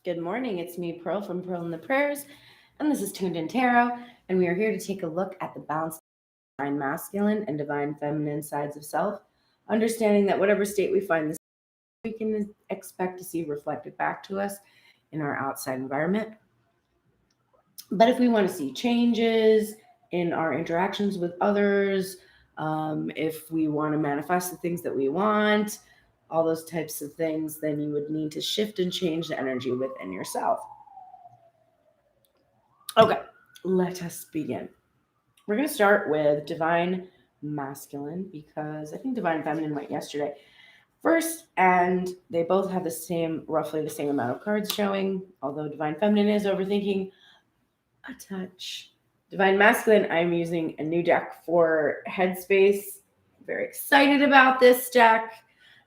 Good morning. It's me, Pearl from Pearl and the Prayers, and this is Tuned In Tarot. And we are here to take a look at the balance of divine masculine and divine feminine sides of self, understanding that whatever state we find this, we can expect to see reflected back to us in our outside environment. But if we want to see changes in our interactions with others, if we want to manifest the things that we want, all those types of things, then you would need to shift and change the energy within yourself. Okay, let us begin. We're going to start with divine masculine because I think divine feminine went yesterday first, and they both have roughly the same amount of cards showing, although divine feminine is overthinking a touch. Divine masculine, I'm using a new deck for headspace. Very excited about this deck.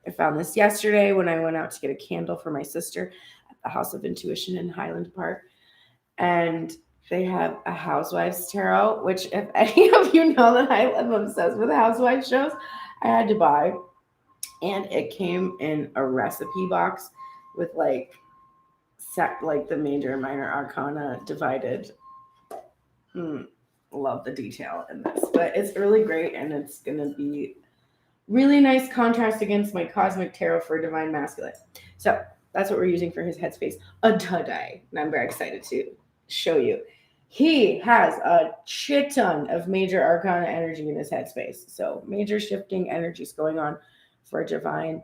I found this yesterday when I went out to get a candle for my sister at the House of Intuition in Highland Park. And they have a Housewives tarot, which if any of you know that I am obsessed with Housewives shows, I had to buy. And it came in a recipe box with like the major and minor arcana divided. Love the detail in this, but it's really great, and it's gonna be really nice contrast against my cosmic tarot for divine masculine. So that's what we're using for his headspace today, and I'm very excited to show you. He has a shit ton of major arcana energy in his headspace, so major shifting energies going on for divine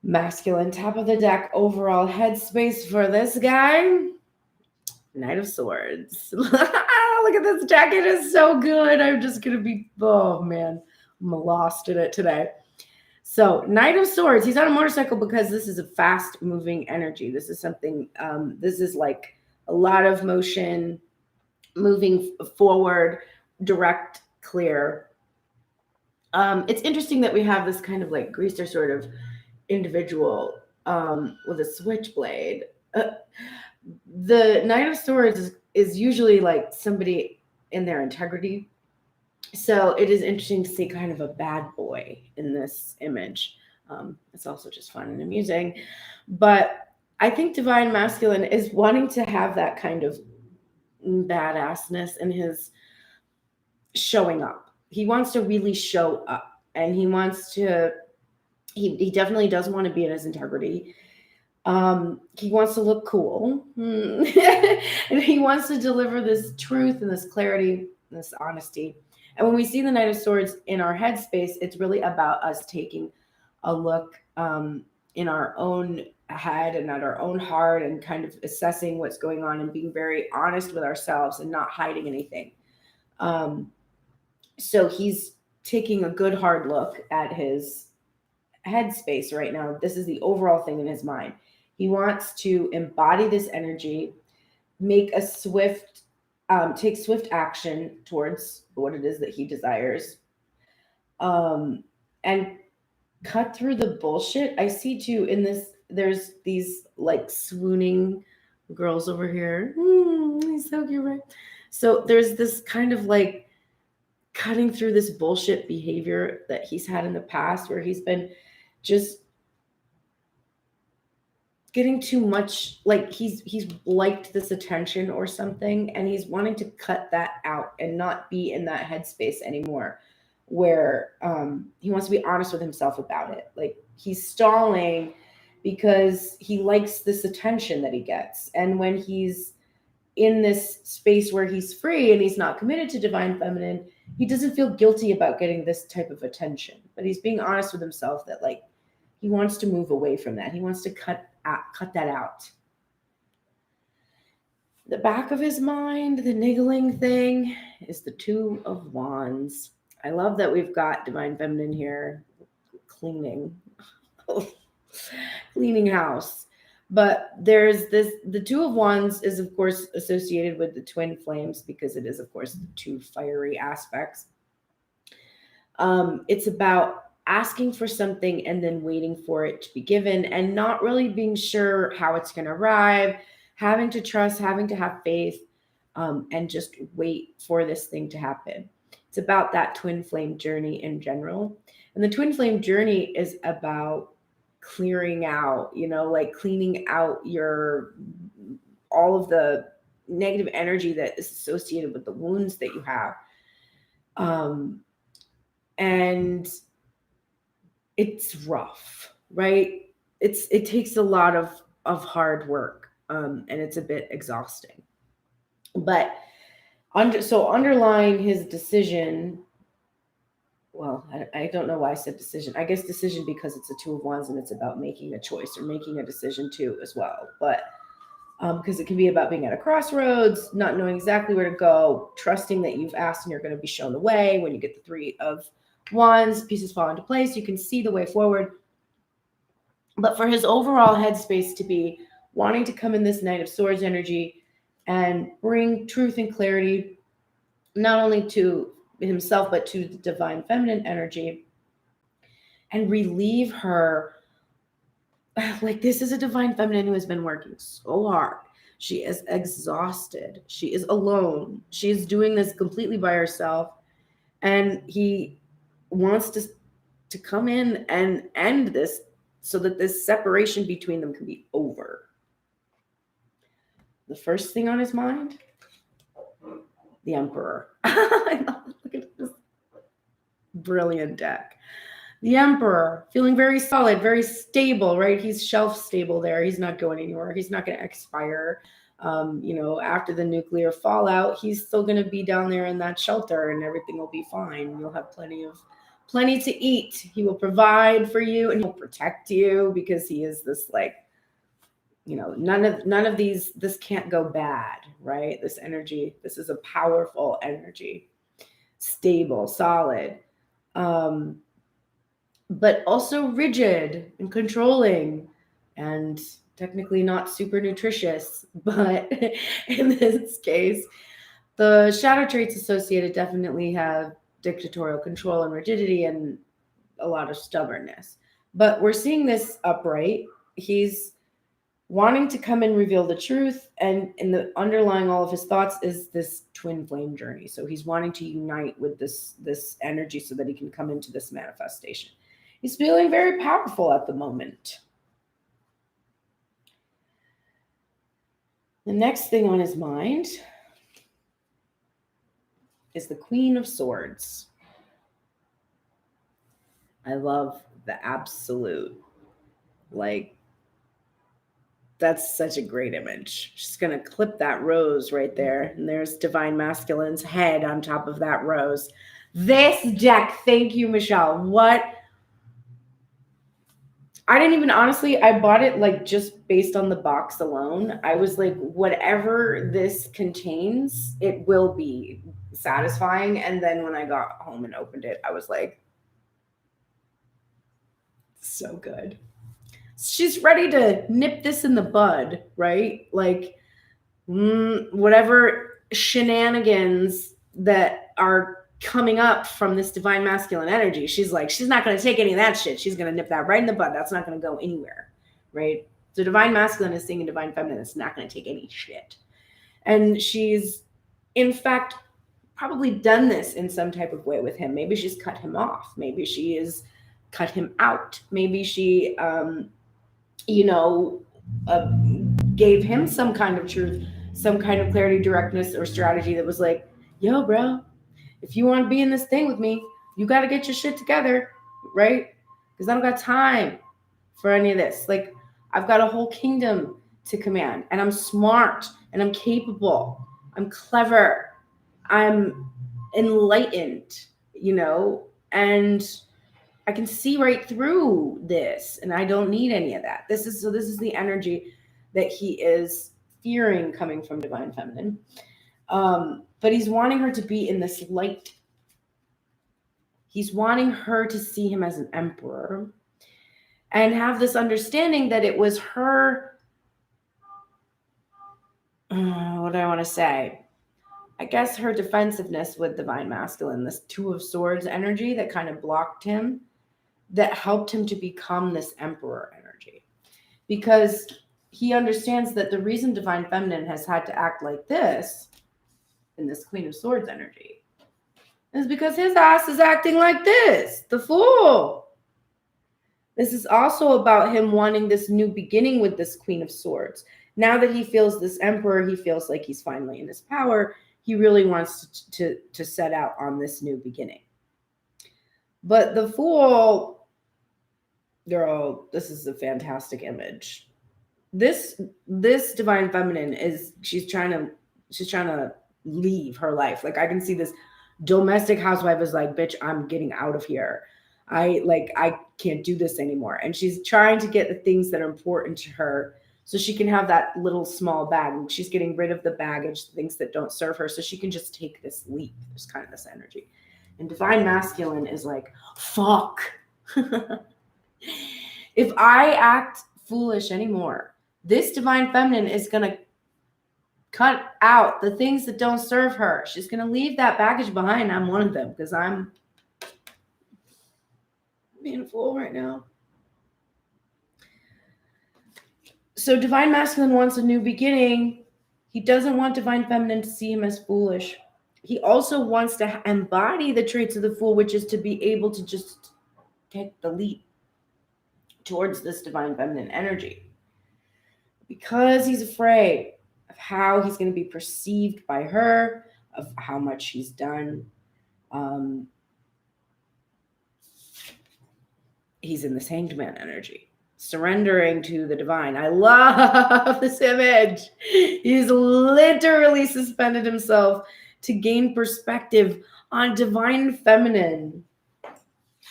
masculine. Top of the deck, overall headspace for this guy, Knight of Swords. Look at this deck. It is so good. I'm just going to be, oh man, I'm lost in it today. So, Knight of Swords, he's on a motorcycle because this is a fast moving energy. This is something, this is like a lot of motion, moving forward, direct, clear. It's interesting that we have this kind of like greaser sort of individual with a switchblade. The Knight of Swords is usually like somebody in their integrity. So it is interesting to see kind of a bad boy in this image. It's also just fun and amusing. But I think divine masculine is wanting to have that kind of badassness in his showing up. He wants to really show up, and he wants to, he definitely does want to be in his integrity. He wants to look cool. And he wants to deliver this truth and this clarity, and this honesty. And when we see the Knight of Swords in our headspace, it's really about us taking a look in our own head and at our own heart and kind of assessing what's going on and being very honest with ourselves and not hiding anything. So he's taking a good hard look at his headspace right now. This is the overall thing in his mind. He wants to embody this energy, make a swift, take swift action towards what it is that he desires, and cut through the bullshit. I see too in this. There's these like swooning girls over here. He's so cute, right? So there's this kind of like cutting through this bullshit behavior that he's had in the past, where he's been just getting too much, like he's liked this attention or something, and he's wanting to cut that out and not be in that headspace anymore, where he wants to be honest with himself about it. Like he's stalling because he likes this attention that he gets, and when he's in this space where he's free and he's not committed to divine feminine, he doesn't feel guilty about getting this type of attention, but he's being honest with himself that like he wants to move away from that. He wants to cut that out. The back of his mind, the niggling thing, is the Two of Wands. I love that we've got divine feminine here cleaning cleaning house. But there's this, the Two of Wands is of course associated with the twin flames because it is of course the two fiery aspects. It's about asking for something and then waiting for it to be given and not really being sure how it's going to arrive, having to trust, having to have faith, and just wait for this thing to happen. It's about that twin flame journey in general. And the twin flame journey is about clearing out, like cleaning out all of the negative energy that is associated with the wounds that you have. And it's rough, right? It takes a lot of hard work, and it's a bit exhausting. But underlying his decision, well, I don't know why I said decision. I guess decision because it's a Two of Wands and it's about making a choice or making a decision too as well. But because it can be about being at a crossroads, not knowing exactly where to go, trusting that you've asked and you're going to be shown the way. When you get the Three of Wands, pieces fall into place. You can see the way forward. But for his overall headspace to be wanting to come in this Knight of Swords energy and bring truth and clarity, not only to himself, but to the divine feminine energy, and relieve her. Like, this is a divine feminine who has been working so hard. She is exhausted. She is alone. She is doing this completely by herself. And he wants to come in and end this so that this separation between them can be over. The first thing on his mind, the Emperor. Look at this brilliant deck. The Emperor, feeling very solid, very stable, right? He's shelf stable there. He's not going anywhere. He's not going to expire. After the nuclear fallout, he's still going to be down there in that shelter and everything will be fine. You'll have plenty to eat. He will provide for you and he'll protect you because he is this, like, none of these, this can't go bad, right? This energy, this is a powerful energy, stable, solid, but also rigid and controlling and technically not super nutritious. But in this case, the shadow traits associated definitely have dictatorial control and rigidity and a lot of stubbornness. But we're seeing this upright. He's wanting to come and reveal the truth, and in the underlying all of his thoughts is this twin flame journey. So he's wanting to unite with this energy so that he can come into this manifestation. He's feeling very powerful at the moment. The next thing on his mind is the Queen of Swords. I love the absolute, like, that's such a great image. Just going to clip that rose right there. And there's Divine Masculine's head on top of that rose. This deck, thank you, Michelle. What? I didn't even, honestly, I bought it like just based on the box alone. I was like, whatever this contains, it will be satisfying. And then when I got home and opened it, I was like, so good. She's ready to nip this in the bud, right? Like, whatever shenanigans that are coming up from this divine masculine energy, she's like, she's not going to take any of that shit. She's going to nip that right in the bud. That's not going to go anywhere, right? So divine masculine is seeing a divine feminine that's not going to take any shit. And she's, in fact, probably done this in some type of way with him. Maybe she's cut him off. Maybe she has cut him out. Maybe she, gave him some kind of truth, some kind of clarity, directness, or strategy that was like, yo, bro, if you want to be in this thing with me, you got to get your shit together, right? Because I don't got time for any of this. Like, I've got a whole kingdom to command, and I'm smart, and I'm capable, I'm clever, I'm enlightened, and I can see right through this, and I don't need any of that. This is the energy that he is fearing coming from divine feminine. But he's wanting her to be in this light. He's wanting her to see him as an emperor and have this understanding that it was her, what do I want to say? I guess her defensiveness with divine masculine, this Two of Swords energy that kind of blocked him, that helped him to become this emperor energy. Because he understands that the reason divine feminine has had to act like this in this Queen of Swords energy is because his ass is acting like this, the fool. This is also about him wanting this new beginning with this Queen of Swords. Now that he feels this Emperor, he feels like he's finally in his power. He really wants to set out on this new beginning. But the Fool, girl, this is a fantastic image. This divine feminine is she's trying to leave her life. Like I can see this domestic housewife is like, bitch, I'm getting out of here. I can't do this anymore. And she's trying to get the things that are important to her so she can have that little small bag. And she's getting rid of the baggage, the things that don't serve her, so she can just take this leap. There's kind of this energy. And divine masculine is like, fuck. If I act foolish anymore, this divine feminine is going to cut out the things that don't serve her. She's going to leave that baggage behind. I'm one of them because I'm being a fool right now. So divine masculine wants a new beginning. He doesn't want divine feminine to see him as foolish. He also wants to embody the traits of the Fool, which is to be able to just take the leap towards this divine feminine energy. Because he's afraid of how he's going to be perceived by her, of how much he's done. He's in this Hanged Man energy, surrendering to the divine. I love this image. He's literally suspended himself to gain perspective on divine feminine.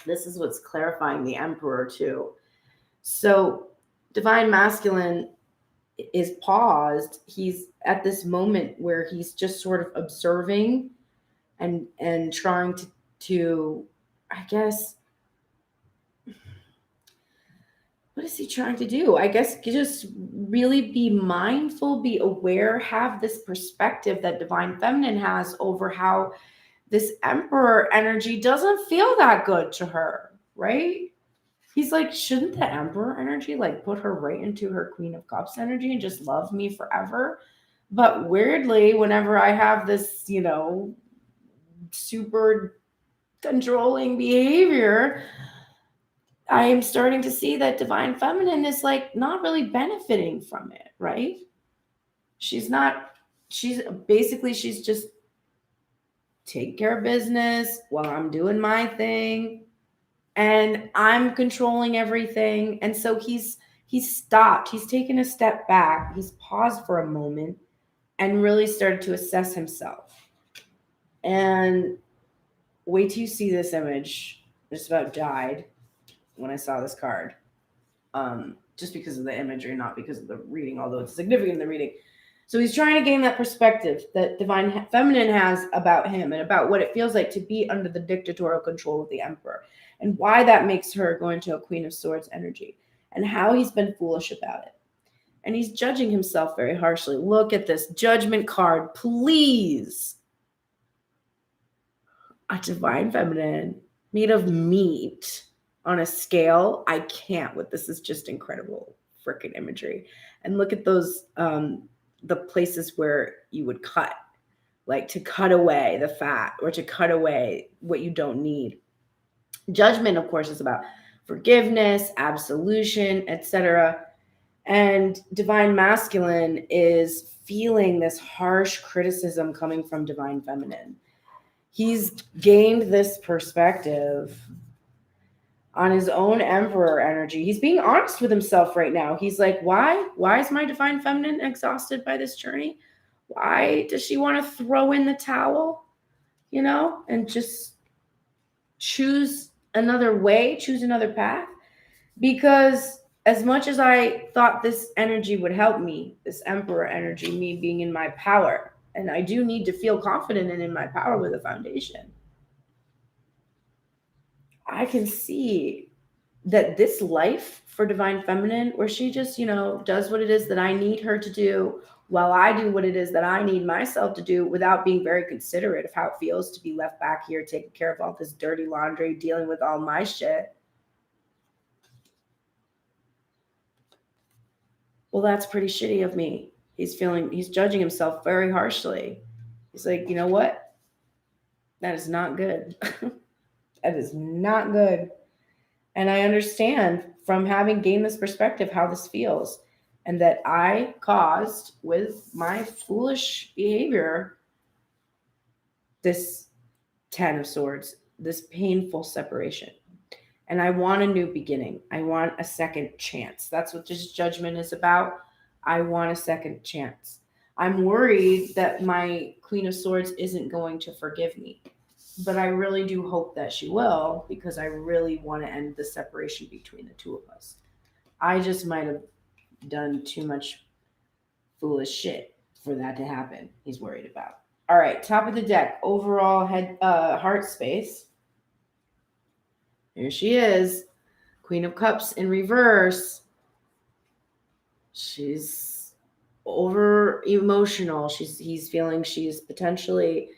This is what's clarifying the Emperor too. So divine masculine is paused. He's at this moment where he's just sort of observing and trying to I guess, what is he trying to do? I guess just really be mindful, be aware, have this perspective that divine feminine has over how this Emperor energy doesn't feel that good to her, right? He's like, shouldn't the Emperor energy like put her right into her Queen of Cups energy and just love me forever? But weirdly, whenever I have this, super controlling behavior, I am starting to see that divine feminine is like not really benefiting from it, right? She's just take care of business while I'm doing my thing and I'm controlling everything. And so he's stopped. He's taken a step back. He's paused for a moment and really started to assess himself. And wait till you see this image. I just about died when I saw this card. Just because of the imagery, not because of the reading, although it's significant in the reading. So he's trying to gain that perspective that divine feminine has about him and about what it feels like to be under the dictatorial control of the Emperor and why that makes her go into a Queen of Swords energy and how he's been foolish about it. And he's judging himself very harshly. Look at this Judgment card, please. A divine feminine made of meat on a scale I can't with. This is just incredible freaking imagery. And look at those the places where you would cut, like to cut away the fat or to cut away what you don't need. Judgment, of course, is about forgiveness, absolution, etc. And divine masculine is feeling this harsh criticism coming from divine feminine. He's gained this perspective on his own Emperor energy. He's being honest with himself right now. He's like, why? Why is my divine feminine exhausted by this journey? Why does she want to throw in the towel, and just choose another way, choose another path? Because as much as I thought this energy would help me, this Emperor energy, me being in my power, and I do need to feel confident and in my power with a foundation, I can see that this life for divine feminine, where she just, does what it is that I need her to do while I do what it is that I need myself to do without being very considerate of how it feels to be left back here, taking care of all this dirty laundry, dealing with all my shit. Well, that's pretty shitty of me. He's judging himself very harshly. He's like, you know what? That is not good. That is not good. And I understand from having gained this perspective how this feels, and that I caused with my foolish behavior this 10 of Swords, this painful separation. And I want a new beginning. I want a second chance. That's what this judgment is about. I want a second chance. I'm worried that my Queen of Swords isn't going to forgive me. But I really do hope that she will, because I really want to end the separation between the two of us. I just might have done too much foolish shit for that to happen. He's worried about. All right, top of the deck, overall heart space. Here she is, Queen of Cups in reverse. She's over emotional. He's feeling she's potentially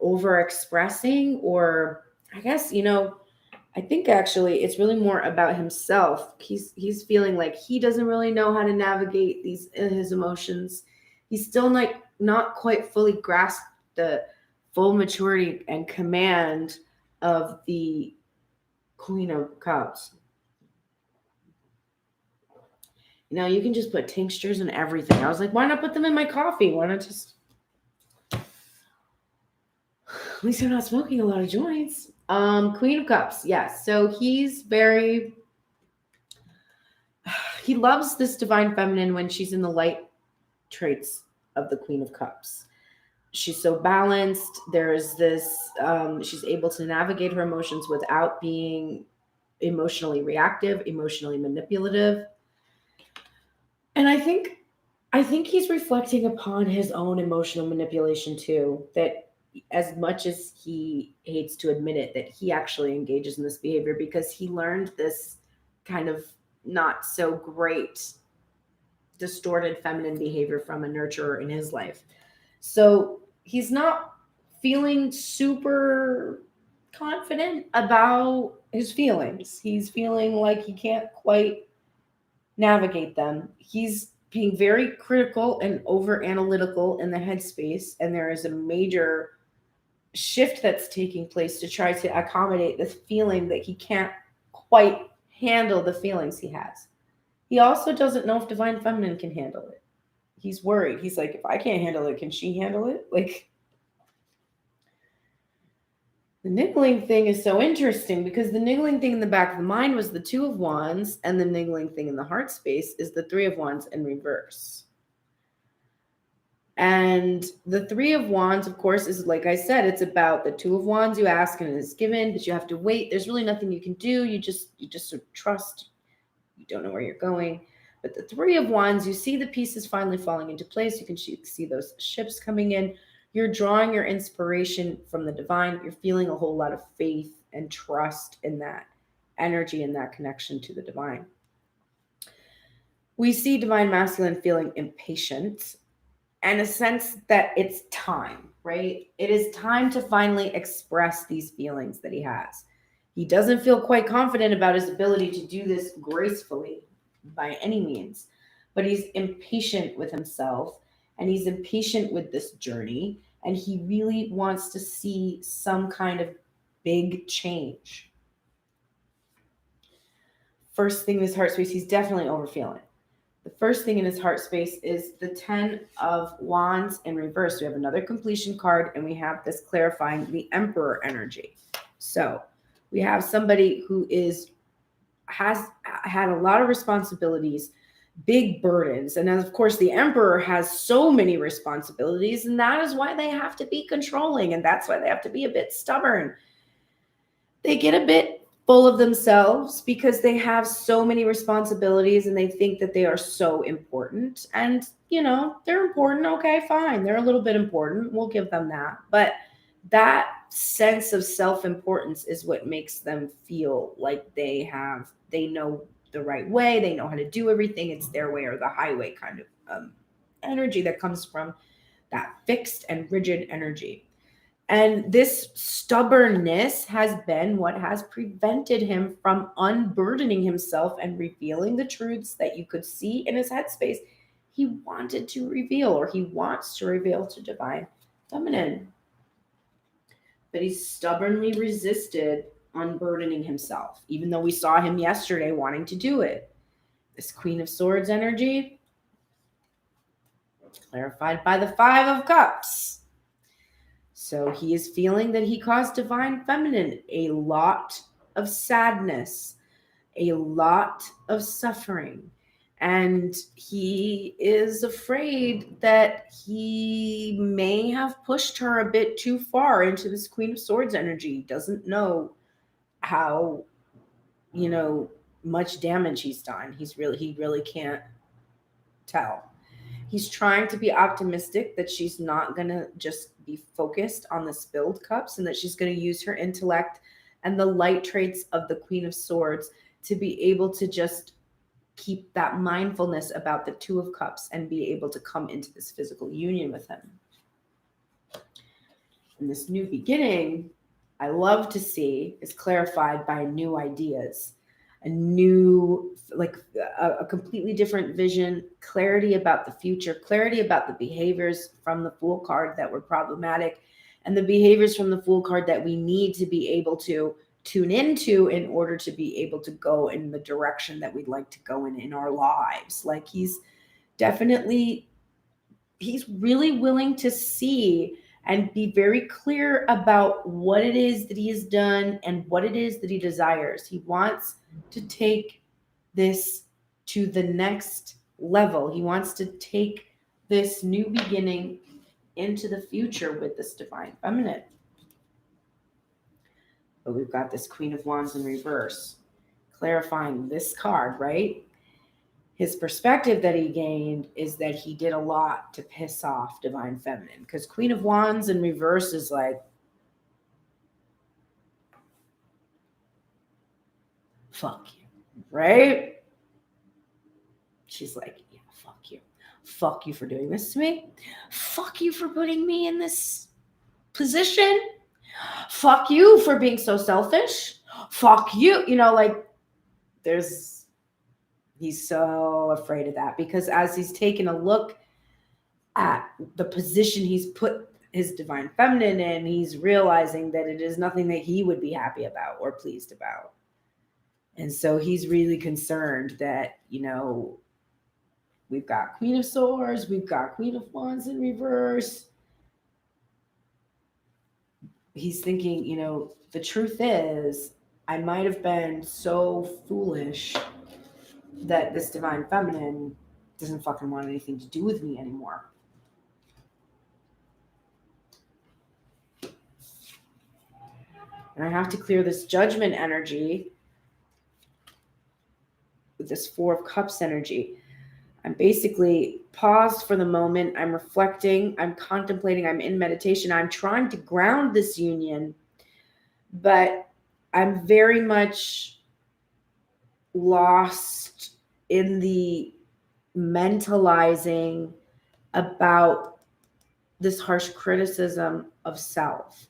over expressing, or I guess, I think actually it's really more about himself. He's feeling like he doesn't really know how to navigate his emotions. He's still not quite fully grasped the full maturity and command of the Queen of Cups. You can just put tinctures and everything. I was like, why not put them in my coffee? Why not just... At least I'm not smoking a lot of joints. Queen of Cups, yes. So he loves this divine feminine when she's in the light traits of the Queen of Cups. She's so balanced. There's this, she's able to navigate her emotions without being emotionally reactive, emotionally manipulative. And I think he's reflecting upon his own emotional manipulation too, that as much as he hates to admit it, that he actually engages in this behavior because he learned this kind of not so great distorted feminine behavior from a nurturer in his life. So he's not feeling super confident about his feelings. He's feeling like he can't quite navigate them. He's being very critical and over analytical in the headspace, and there is a major shift that's taking place to try to accommodate this feeling that he can't quite handle the feelings he has. He also doesn't know if divine feminine can handle it. He's worried. He's like, if I can't handle it, can she handle it? Like, the niggling thing is so interesting because the niggling thing in the back of the mind was the Two of Wands, and the niggling thing in the heart space is the Three of Wands in reverse. And the Three of Wands, of course, is, like I said, it's about the Two of Wands. You ask and it's given, but you have to wait. There's really nothing you can do. You just sort of trust. You don't know where you're going. But the Three of Wands, you see the pieces finally falling into place. You can see those ships coming in. You're drawing your inspiration from the divine. You're feeling a whole lot of faith and trust in that energy and that connection to the divine. We see divine masculine feeling impatient and a sense that it's time, right? It is time to finally express these feelings that he has. He doesn't feel quite confident about his ability to do this gracefully by any means, but he's impatient with himself. And he's impatient with this journey, and he really wants to see some kind of big change. First thing in his heart space, he's definitely overfeeling. The first thing in his heart space is the 10 of Wands in reverse. We have another completion card, and we have this clarifying the Emperor energy. So we have somebody who has had a lot of responsibilities, big burdens. And then, of course, the Emperor has so many responsibilities, and that is why they have to be controlling, and that's why they have to be a bit stubborn. They get a bit full of themselves because they have so many responsibilities and they think that they are so important. And, they're important. Okay, fine. They're a little bit important. We'll give them that. But that sense of self-importance is what makes them feel like they know the right way. They know how to do everything. It's their way or the highway kind of energy that comes from that fixed and rigid energy. And this stubbornness has been what has prevented him from unburdening himself and revealing the truths that you could see in his headspace he wanted to reveal, or he wants to reveal to divine feminine. But he stubbornly resisted unburdening himself, even though we saw him yesterday wanting to do it. This Queen of Swords energy, clarified by the Five of Cups. So he is feeling that he caused Divine Feminine a lot of sadness, a lot of suffering. And he is afraid that he may have pushed her a bit too far into this Queen of Swords energy. He doesn't know how, much damage he's done. He really can't tell. He's trying to be optimistic that she's not going to just be focused on the spilled cups and that she's going to use her intellect and the light traits of the Queen of Swords to be able to just keep that mindfulness about the Two of Cups and be able to come into this physical union with him. And this new beginning, I love to see, is clarified by new ideas, a new, a completely different vision, clarity about the future, clarity about the behaviors from the Fool card that were problematic, and the behaviors from the Fool card that we need to be able to tune into in order to be able to go in the direction that we'd like to go in our lives. Like he's really willing to see and be very clear about what it is that he has done and what it is that he desires. He wants to take this to the next level. He wants to take this new beginning into the future with this Divine Feminine. But we've got this Queen of Wands in reverse, clarifying this card, right? His perspective that he gained is that he did a lot to piss off Divine Feminine, because Queen of Wands in reverse is like, fuck you, right? She's like, yeah, fuck you. Fuck you for doing this to me. Fuck you for putting me in this position. Fuck you for being so selfish. Fuck you. He's so afraid of that, because as he's taken a look at the position he's put his Divine Feminine in, he's realizing that it is nothing that he would be happy about or pleased about. And so he's really concerned that, we've got Queen of Swords, we've got Queen of Wands in reverse. He's thinking, the truth is, I might have been so foolish that this Divine Feminine doesn't fucking want anything to do with me anymore. And I have to clear this Judgment energy with this Four of Cups energy. I'm basically paused for the moment. I'm reflecting. I'm contemplating. I'm in meditation. I'm trying to ground this union, but I'm very much lost in the mentalizing about this harsh criticism of self.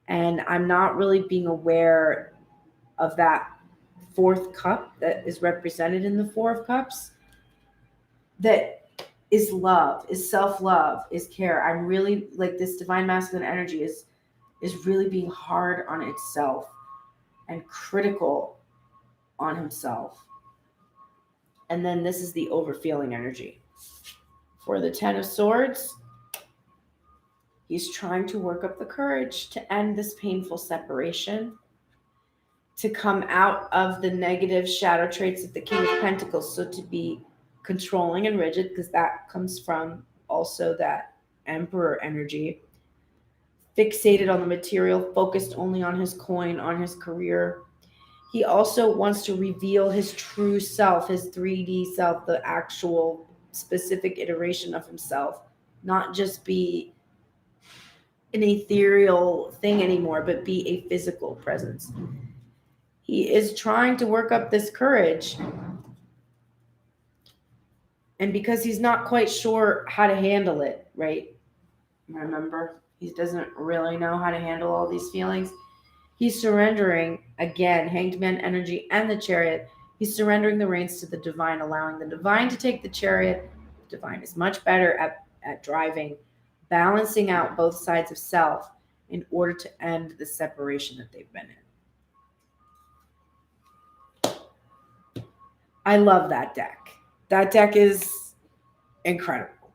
And I'm not really being aware of that fourth cup that is represented in the Four of Cups. That is love, is self-love, is care. I'm really like, this Divine Masculine energy is really being hard on itself and critical on himself. And then this is the overfeeling energy. For the Ten of Swords, he's trying to work up the courage to end this painful separation, to come out of the negative shadow traits of the King of Pentacles. So to be controlling and rigid, because that comes from also that Emperor energy, fixated on the material, focused only on his coin, on his career. He also wants to reveal his true self, his 3D self, the actual specific iteration of himself, not just be an ethereal thing anymore, but be a physical presence. He is trying to work up this courage. And because he's not quite sure how to handle it, right? Remember, he doesn't really know how to handle all these feelings. He's surrendering, again, Hanged Man energy and the Chariot. He's surrendering the reins to the Divine, allowing the Divine to take the Chariot. The Divine is much better at driving, balancing out both sides of self in order to end the separation that they've been in. I love that deck. That deck is incredible.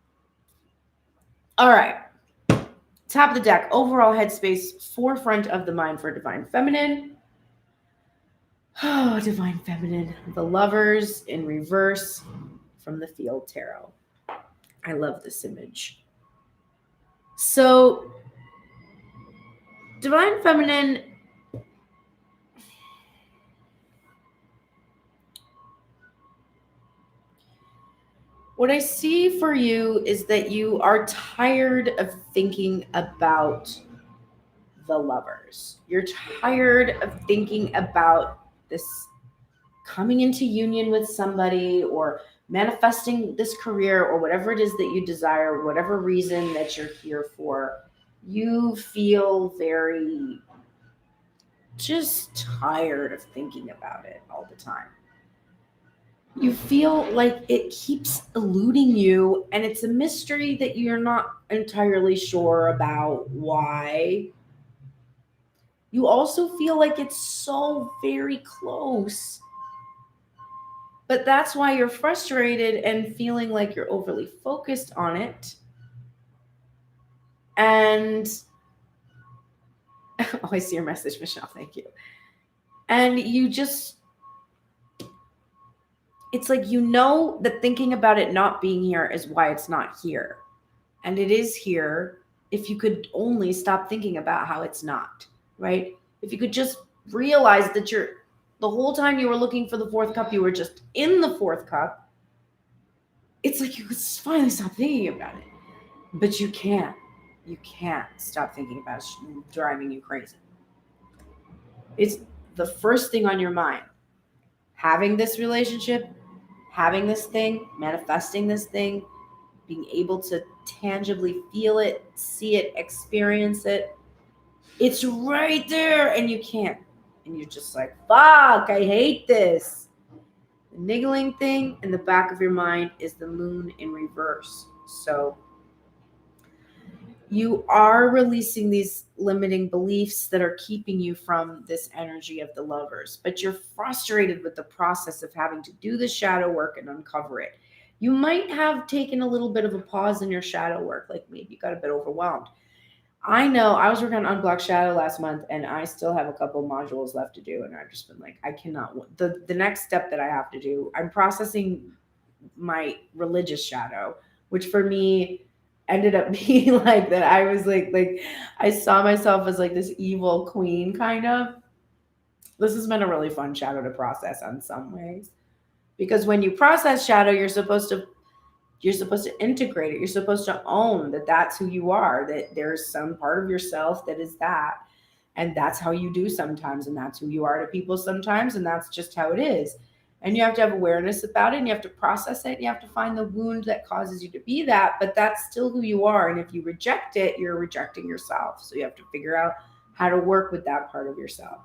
All right. Top of the deck, overall headspace, forefront of the mind for Divine Feminine. Oh, Divine Feminine. The Lovers in reverse from the Field Tarot. I love this image. So, Divine Feminine, what I see for you is that you are tired of thinking about the lovers. You're tired of thinking about this coming into union with somebody or manifesting this career or whatever it is that you desire, whatever reason that you're here for. You feel very just tired of thinking about it all the time. You feel like it keeps eluding you, and it's a mystery that you're not entirely sure about why. You also feel like it's so very close, but that's why you're frustrated and feeling like you're overly focused on it. And oh, I see your message, Michelle. Thank you. And you just, it's like you know that thinking about it not being here is why it's not here. And it is here if you could only stop thinking about how it's not, right? If you could just realize that the whole time you were looking for the fourth cup, you were just in the fourth cup. It's like you could finally stop thinking about it. But you can't. You can't stop thinking about it. It's driving you crazy. It's the first thing on your mind. Having this relationship, having this thing, manifesting this thing, being able to tangibly feel it, see it, experience it. It's right there and you can't. And you're just like, fuck, I hate this. The niggling thing in the back of your mind is the moon in reverse. So you are releasing these limiting beliefs that are keeping you from this energy of the lovers, but you're frustrated with the process of having to do the shadow work and uncover it. You might have taken a little bit of a pause in your shadow work, like maybe you got a bit overwhelmed. I know I was working on Unblock Shadow last month and I still have a couple modules left to do. And I've just been like, I cannot, the next step that I have to do, I'm processing my religious shadow, which for me ended up being like that. I was like I saw myself as like this evil queen kind of. This has been a really fun shadow to process on some ways. Because when you process shadow, you're supposed to integrate it. You're supposed to own that that's who you are, that there's some part of yourself that is that. And that's how you do sometimes. And that's who you are to people sometimes. And that's just how it is. And you have to have awareness about it and you have to process it. And you have to find the wound that causes you to be that. But that's still who you are. And if you reject it, you're rejecting yourself. So you have to figure out how to work with that part of yourself.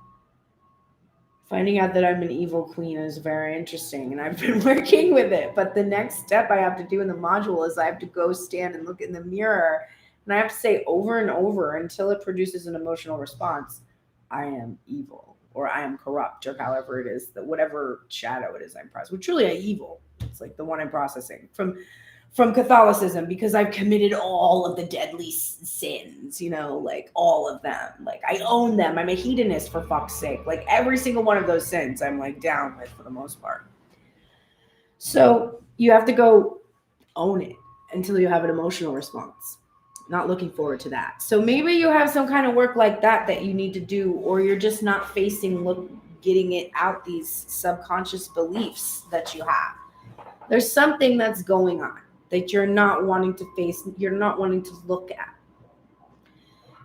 Finding out that I'm an evil queen is very interesting and I've been working with it. But the next step I have to do in the module is I have to go stand and look in the mirror and I have to say over and over until it produces an emotional response, I am evil or I am corrupt or however it is, that whatever shadow it is I'm processing. Well, truly I'm evil. It's like the one I'm processing from Catholicism because I've committed all of the deadly sins, like all of them. Like I own them. I'm a hedonist for fuck's sake. Like every single one of those sins I'm like down with for the most part. So you have to go own it until you have an emotional response. Not looking forward to that. So maybe you have some kind of work like that you need to do, or you're just not getting it out, these subconscious beliefs that you have. There's something that's going on that you're not wanting to face, you're not wanting to look at.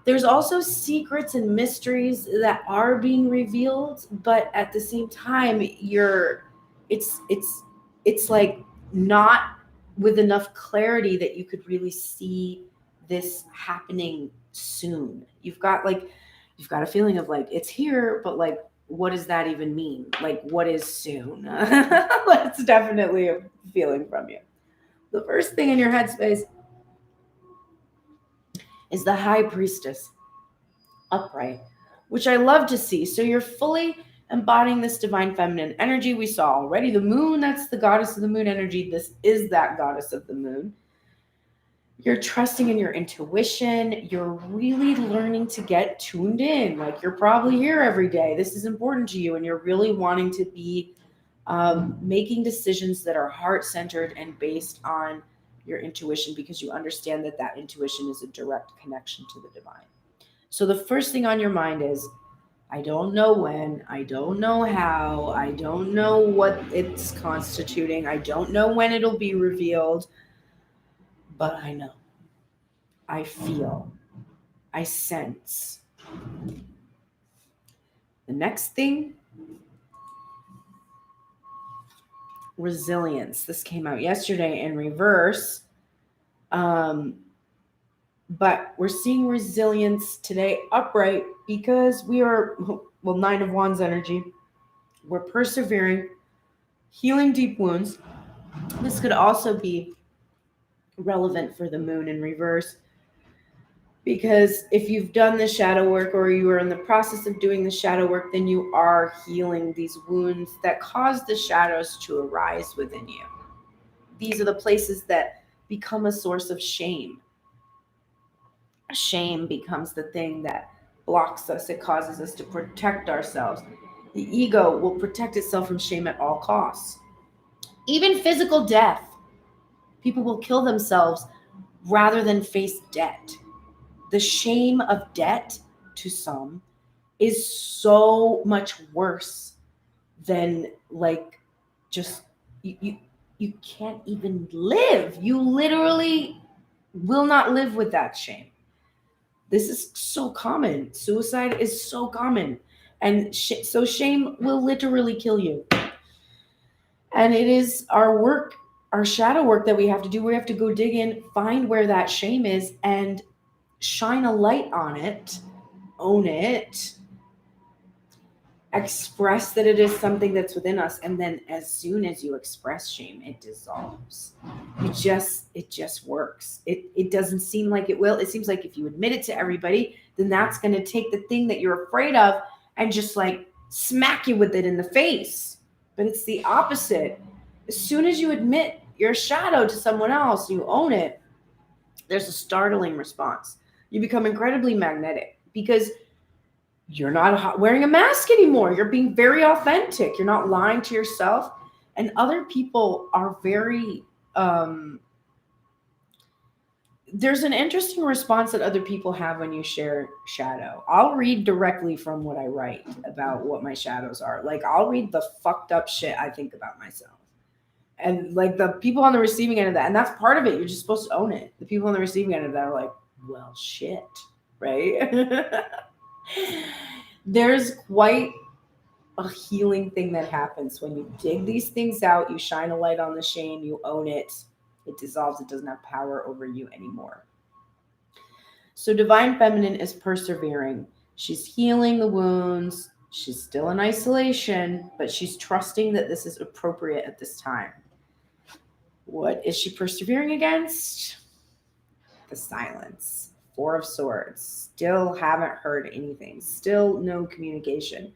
There's also secrets and mysteries that are being revealed, but at the same time, it's like not with enough clarity that you could really see this happening soon. You've got a feeling of like it's here, but like what does that even mean? Like what is soon? That's definitely a feeling from you. The first thing in your headspace is the High Priestess upright, which I love to see. So you're fully embodying this divine feminine energy. We saw already the moon, that's the goddess of the moon energy. This is that goddess of the moon. You're trusting in your intuition. You're really learning to get tuned in. Like, you're probably here every day. This is important to you, and you're really wanting to be making decisions that are heart-centered and based on your intuition, because you understand that that intuition is a direct connection to the divine. So the first thing on your mind is, I don't know when, I don't know how, I don't know what it's constituting, I don't know when it'll be revealed, but I know. I feel. I sense. The next thing, resilience. This came out yesterday in reverse. But we're seeing resilience today upright because we are, well, 9 of Wands energy. We're persevering, healing deep wounds. This could also be relevant for the moon in reverse, because if you've done the shadow work or you are in the process of doing the shadow work, then you are healing these wounds that cause the shadows to arise within you. These are the places that become a source of shame. Shame becomes the thing that blocks us. It causes us to protect ourselves. The ego will protect itself from shame at all costs. Even physical death. People will kill themselves rather than face debt. The shame of debt to some is so much worse than, like, just you can't even live. You literally will not live with that shame. This is so common. Suicide is so common. And so shame will literally kill you. And it is our work, our shadow work that we have to do. We have to go dig in, find where that shame is, and shine a light on it, own it, express that it is something that's within us. And then as soon as you express shame, it dissolves. It just works. It doesn't seem like it will. It seems like if you admit it to everybody, then that's going to take the thing that you're afraid of and just like smack you with it in the face. But it's the opposite. As soon as you admit your shadow to someone else, you own it, there's a startling response. You become incredibly magnetic because you're not wearing a mask anymore. You're being very authentic. You're not lying to yourself. And other people are very, there's an interesting response that other people have when you share shadow. I'll read directly from what I write about what my shadows are. Like, I'll read the fucked up shit I think about myself. And like the people on the receiving end of that, and that's part of it. You're just supposed to own it. The people on the receiving end of that are like, well, shit, right? There's quite a healing thing that happens when you dig these things out. You shine a light on the shame, you own it. It dissolves. It doesn't have power over you anymore. So divine feminine is persevering. She's healing the wounds. She's still in isolation, but she's trusting that this is appropriate at this time. What is she persevering against? The silence. 4 of Swords. Still haven't heard anything. Still no communication.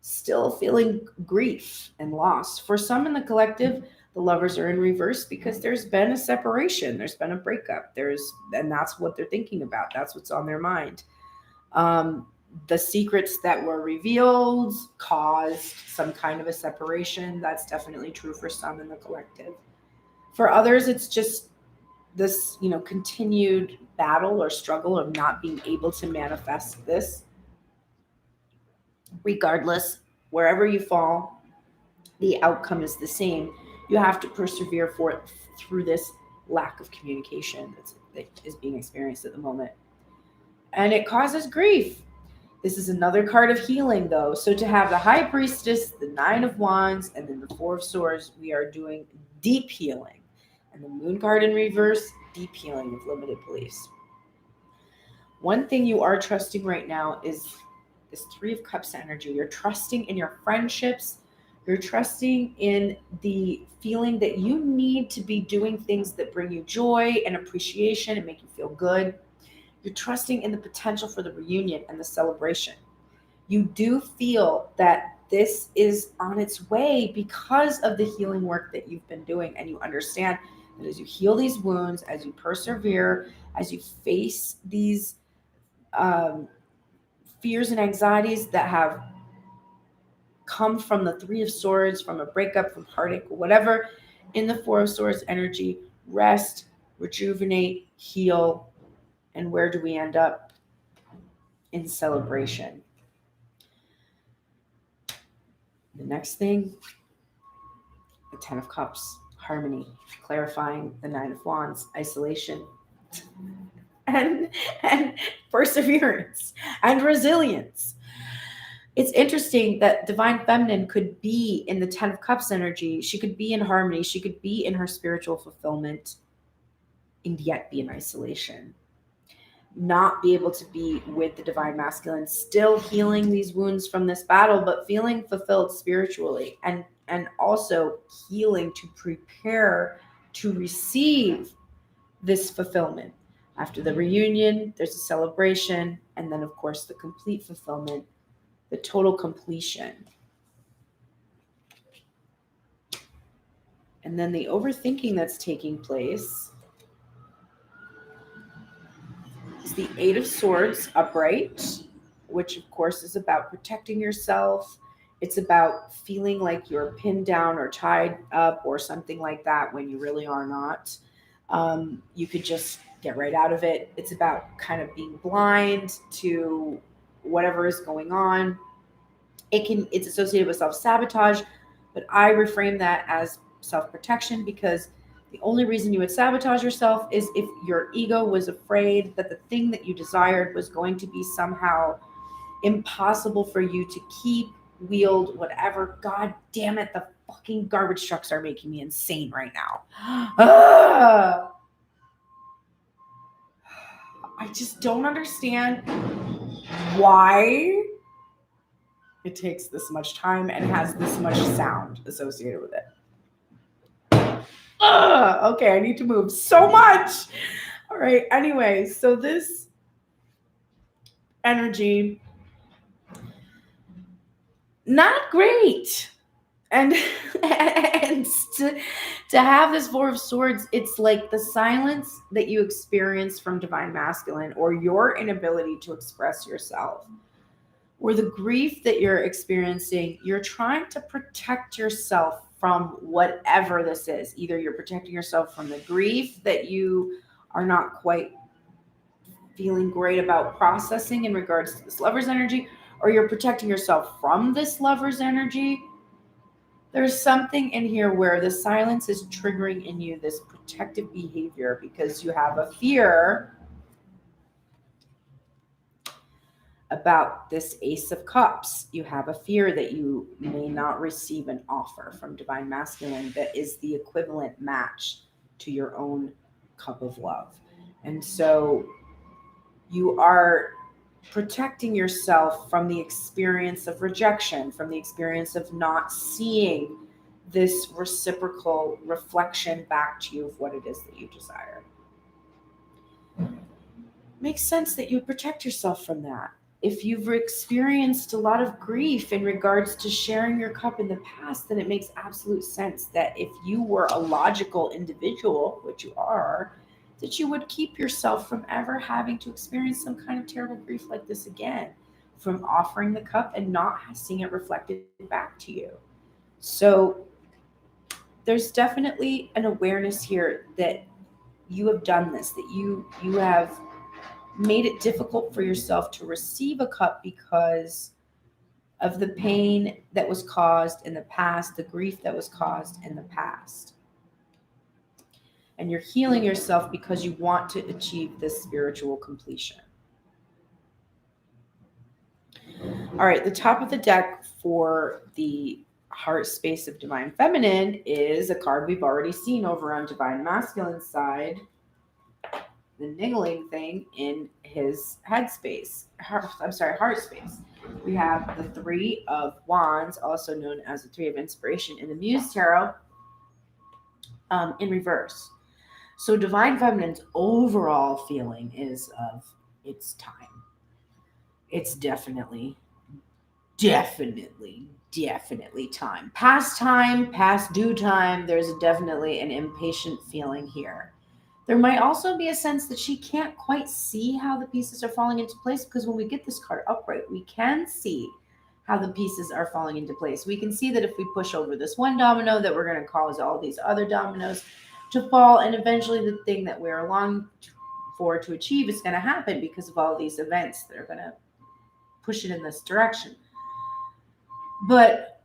Still feeling grief and loss. For some in the collective, the lovers are in reverse because there's been a separation. There's been a breakup. And that's what they're thinking about. That's what's on their mind. The secrets that were revealed caused some kind of a separation. That's definitely true for some in the collective. For others, it's just this, continued battle or struggle of not being able to manifest this. Regardless, wherever you fall, the outcome is the same. You have to persevere through this lack of communication that is being experienced at the moment. And it causes grief. This is another card of healing, though. So to have the High Priestess, the 9 of Wands, and then the 4 of Swords, we are doing deep healing. And the Moon card in reverse, deep healing with limited beliefs. One thing you are trusting right now is this 3 of Cups energy. You're trusting in your friendships. You're trusting in the feeling that you need to be doing things that bring you joy and appreciation and make you feel good. You're trusting in the potential for the reunion and the celebration. You do feel that this is on its way because of the healing work that you've been doing. And you understand that as you heal these wounds, as you persevere, as you face these fears and anxieties that have come from the Three of Swords, from a breakup, from heartache, whatever, in the Four of Swords energy, rest, rejuvenate, heal, and where do we end up? In celebration. The next thing, the Ten of Cups, harmony, clarifying the Nine of Wands, isolation, and perseverance and resilience. It's interesting that Divine Feminine could be in the Ten of Cups energy. She could be in harmony. She could be in her spiritual fulfillment and yet be in isolation. Not be able to be with the Divine Masculine, still healing these wounds from this battle, but feeling fulfilled spiritually and also healing to prepare to receive this fulfillment. After the reunion, there's a celebration, and then, of course, the complete fulfillment, the total completion. And then the overthinking that's taking place is the Eight of Swords upright, which, of course, is about protecting yourself. It's about feeling like you're pinned down or tied up or something like that when you really are not. You could just get right out of it. It's about kind of being blind to whatever is going on. It's associated with self-sabotage, but I reframe that as self-protection, because the only reason you would sabotage yourself is if your ego was afraid that the thing that you desired was going to be somehow impossible for you to keep, wield, whatever. God damn it, the fucking garbage trucks are making me insane right now. I just don't understand why it takes this much time and has this much sound associated with it. Okay, I need to move so much. All right, anyway, so this energy, not great. And to have this Four of Swords, it's like the silence that you experience from Divine Masculine, or your inability to express yourself, or the grief that you're experiencing. You're trying to protect yourself from whatever this is. Either you're protecting yourself from the grief that you are not quite feeling great about processing in regards to this Lover's energy, or you're protecting yourself from this Lover's energy. There's something in here where the silence is triggering in you this protective behavior because you have a fear about this Ace of Cups. You have a fear that you may not receive an offer from Divine Masculine that is the equivalent match to your own cup of love. And so you are protecting yourself from the experience of rejection, from the experience of not seeing this reciprocal reflection back to you of what it is that you desire. Makes sense that you would protect yourself from that. If you've experienced a lot of grief in regards to sharing your cup in the past, then it makes absolute sense that if you were a logical individual, which you are, that you would keep yourself from ever having to experience some kind of terrible grief like this again, from offering the cup and not seeing it reflected back to you. So there's definitely an awareness here that you have done this, that you have made it difficult for yourself to receive a cup because of the pain that was caused in the past, the grief that was caused in the past. And you're healing yourself because you want to achieve this spiritual completion. All right, the top of the deck for the heart space of Divine Feminine is a card we've already seen over on Divine Masculine side, the niggling thing in his heart space. We have the Three of Wands, also known as the Three of Inspiration in the Muse Tarot, in reverse. So Divine Feminine's overall feeling is of it's time. It's definitely definitely time. Past due time. There's definitely an impatient feeling here. There might also be a sense that she can't quite see how the pieces are falling into place, because when we get this card upright, we can see how the pieces are falling into place. We can see that if we push over this one domino, that we're going to cause all these other dominoes to fall, and eventually the thing that we're longing for to achieve is going to happen because of all these events that are going to push it in this direction. But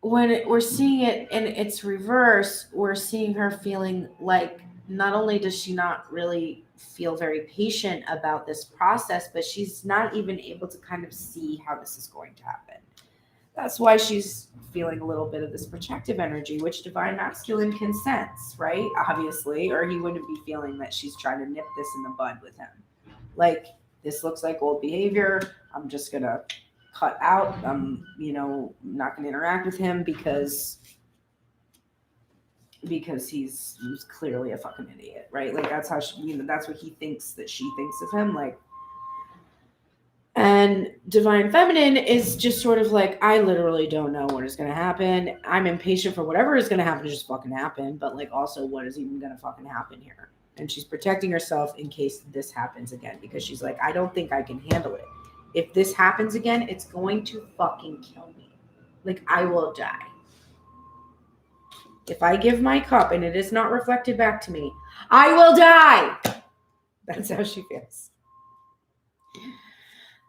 when we're seeing it in its reverse, we're seeing her feeling like not only does she not really feel very patient about this process, but she's not even able to kind of see how this is going to happen. That's why she's feeling a little bit of this protective energy, which divine masculine can sense, right? Obviously, or he wouldn't be feeling that she's trying to nip this in the bud with him. Like, this looks like old behavior. I'm just going to cut out. I'm, not going to interact with him because he's clearly a fucking idiot, right? Like, that's how that's what he thinks that she thinks of him. Like, and divine feminine is just sort of like, I literally don't know what is going to happen. I'm impatient for whatever is going to happen to just fucking happen. But like, also, what is even going to fucking happen here? And she's protecting herself in case this happens again, because she's like, I don't think I can handle it. If this happens again, it's going to fucking kill me. Like, I will die. If I give my cup and it is not reflected back to me, I will die. That's how she feels.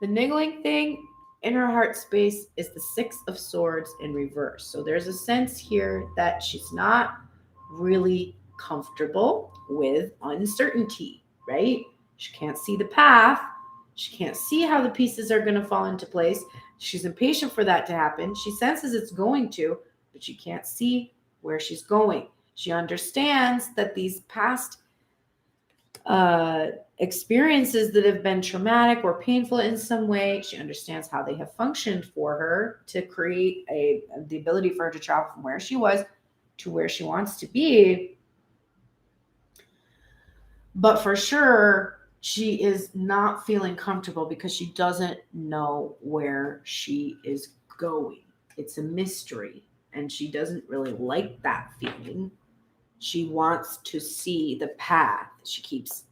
The niggling thing in her heart space is the Six of Swords in reverse. So there's a sense here that she's not really comfortable with uncertainty, right? She can't see the path. She can't see how the pieces are going to fall into place. She's impatient for that to happen. She senses it's going to, but she can't see where she's going. She understands that these past experiences that have been traumatic or painful in some way, she understands how they have functioned for her to create the ability for her to travel from where she was to where she wants to be. But for sure, she is not feeling comfortable because she doesn't know where she is going. It's a mystery, and she doesn't really like that feeling. She wants to see the path. She keeps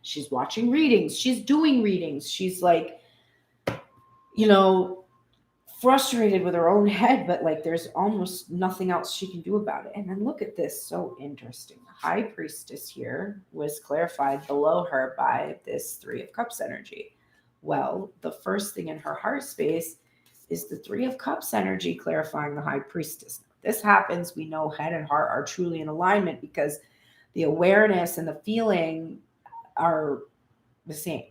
she's watching readings. She's doing readings. She's like, frustrated with her own head, but like there's almost nothing else she can do about it. And then look at this. So interesting. The High Priestess here was clarified below her by this Three of Cups energy. Well, the first thing in her heart space is the Three of Cups energy clarifying the High Priestess. This happens, we know head and heart are truly in alignment because the awareness and the feeling are the same.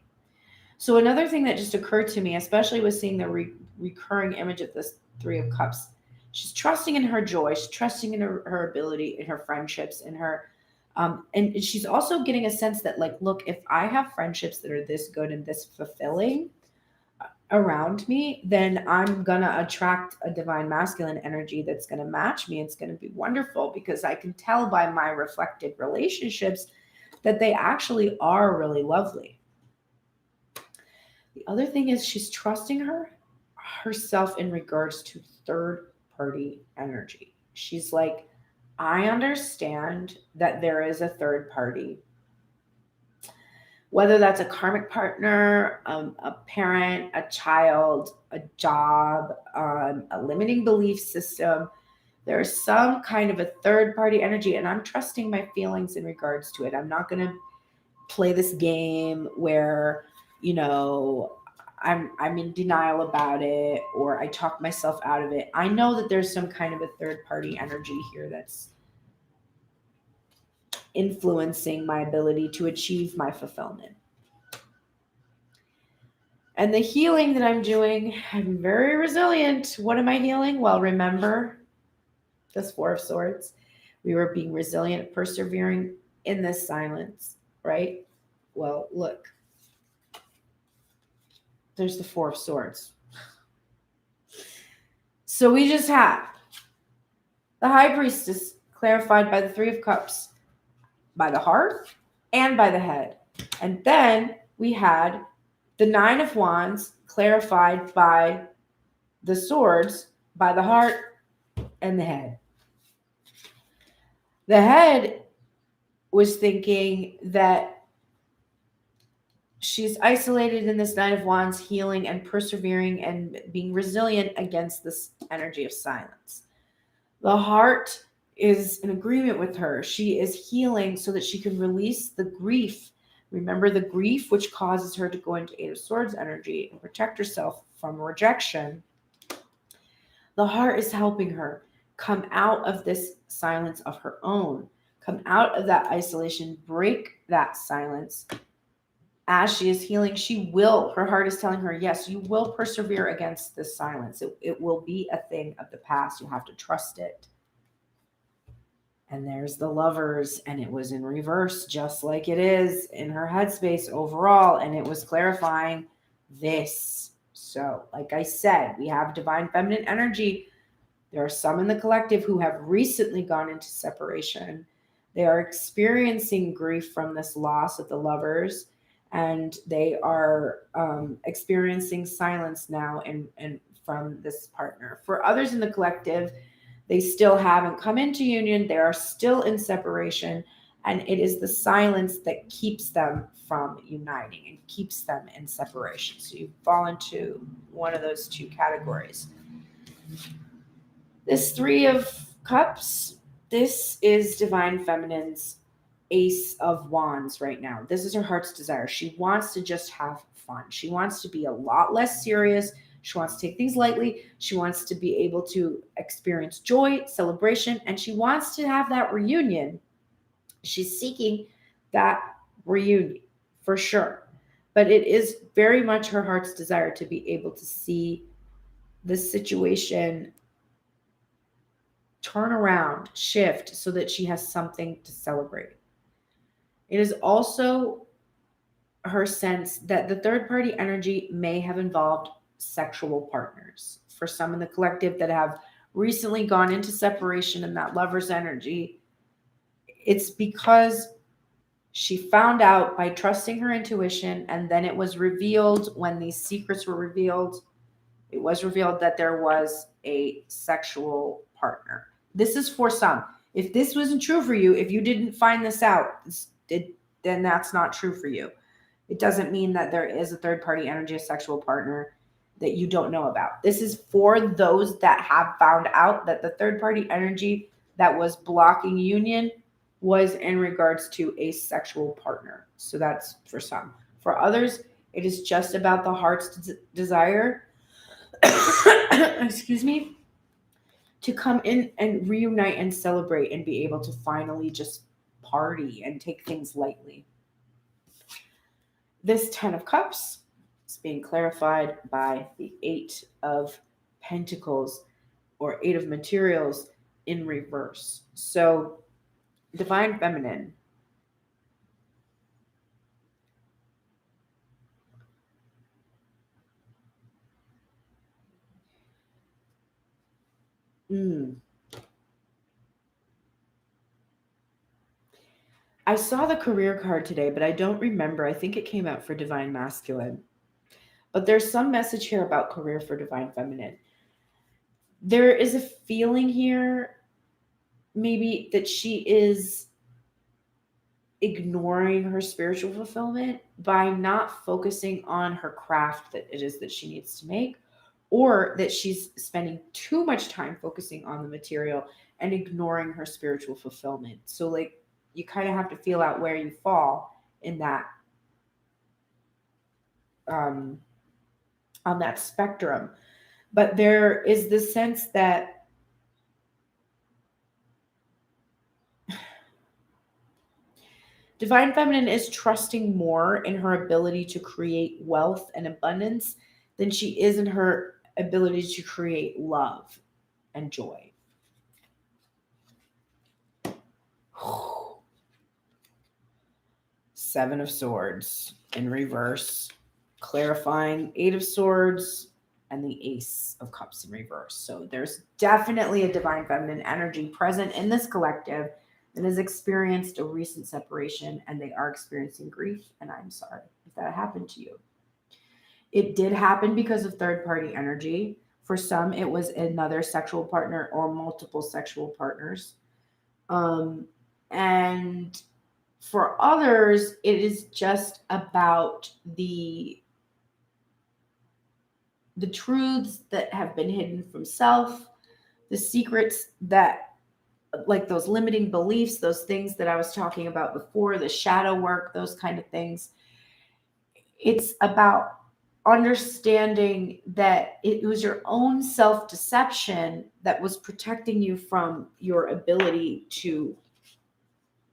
So another thing that just occurred to me, especially with seeing the recurring image of this Three of Cups, she's trusting in her joy, she's trusting in her ability, in her friendships, in her, and she's also getting a sense that, like, look, if I have friendships that are this good and this fulfilling around me, then I'm gonna attract a divine masculine energy that's gonna match me. It's gonna be wonderful because I can tell by my reflected relationships that they actually are really lovely. The other thing is she's trusting herself in regards to third party energy. She's like, I understand that there is a third party, whether that's a karmic partner, a parent, a child, a job, a limiting belief system. There's some kind of a third party energy, and I'm trusting my feelings in regards to it. I'm not going to play this game where, I'm in denial about it or I talk myself out of it. I know that there's some kind of a third party energy here that's influencing my ability to achieve my fulfillment. And the healing that I'm doing, I'm very resilient. What am I healing? Well, remember this Four of Swords. We were being resilient, persevering in this silence, right? Well, look. There's the Four of Swords. So we just had the High Priestess clarified by the Three of Cups, by the heart and by the head. And then we had The Nine of Wands clarified by the swords, by the heart, and the head. The head was thinking that she's isolated in this Nine of Wands, healing and persevering and being resilient against this energy of silence. The heart is in agreement with her. She is healing so that she can release the grief. Remember the grief which causes her to go into Eight of Swords energy and protect herself from rejection. The heart is helping her come out of this silence of her own, come out of that isolation, break that silence. As she is healing, her heart is telling her, yes, you will persevere against this silence. It will be a thing of the past. You have to trust it. And there's the Lovers, and it was in reverse, just like it is in her headspace overall. And it was clarifying this. So, like I said, we have divine feminine energy. There are some in the collective who have recently gone into separation. They are experiencing grief from this loss of the Lovers, and they are experiencing silence now and from this partner. For others in the collective, they still haven't come into union. They are still in separation, and it is the silence that keeps them from uniting and keeps them in separation. So you fall into one of those two categories. This Three of Cups, this is Divine Feminine's Ace of Wands right now. This is her heart's desire. She wants to just have fun. She wants to be a lot less serious. She wants to take things lightly. She wants to be able to experience joy, celebration, and she wants to have that reunion. She's seeking that reunion for sure. But it is very much her heart's desire to be able to see the situation turn around, shift, so that she has something to celebrate. It is also her sense that the third party energy may have involved sexual partners. For some in the collective that have recently gone into separation in that Lover's energy, it's because she found out by trusting her intuition, and then it was revealed when these secrets were revealed. It was revealed that there was a sexual partner. This is for some. If this wasn't true for you, if you didn't find this out, then that's not true for you. It doesn't mean that there is a third party energy, a sexual partner that you don't know about. This is for those that have found out that the third party energy that was blocking union was in regards to a sexual partner. So that's for some. For others, it is just about the heart's desire, excuse me, to come in and reunite and celebrate and be able to finally just party and take things lightly. This 10 of Cups is being clarified by the 8 of Pentacles or 8 of Materials in reverse. So Divine Feminine. I saw the career card today, but I don't remember. I think it came out for Divine Masculine. But there's some message here about career for Divine Feminine. There is a feeling here maybe that she is ignoring her spiritual fulfillment by not focusing on her craft that it is that she needs to make, or that she's spending too much time focusing on the material and ignoring her spiritual fulfillment. So like you kind of have to feel out where you fall in that on that spectrum. But there is this sense that Divine Feminine is trusting more in her ability to create wealth and abundance than she is in her ability to create love and joy. Seven of Swords in reverse, clarifying 8 of Swords and the Ace of Cups in reverse. So there's definitely a Divine Feminine energy present in this collective that has experienced a recent separation, and they are experiencing grief, and I'm sorry if that happened to you. It did happen because of third party energy. For some, it was another sexual partner or multiple sexual partners. And for others, it is just about the truths that have been hidden from self, the secrets that, like those limiting beliefs, those things that I was talking about before, the shadow work, those kind of things. It's about understanding that it was your own self deception that was protecting you from your ability to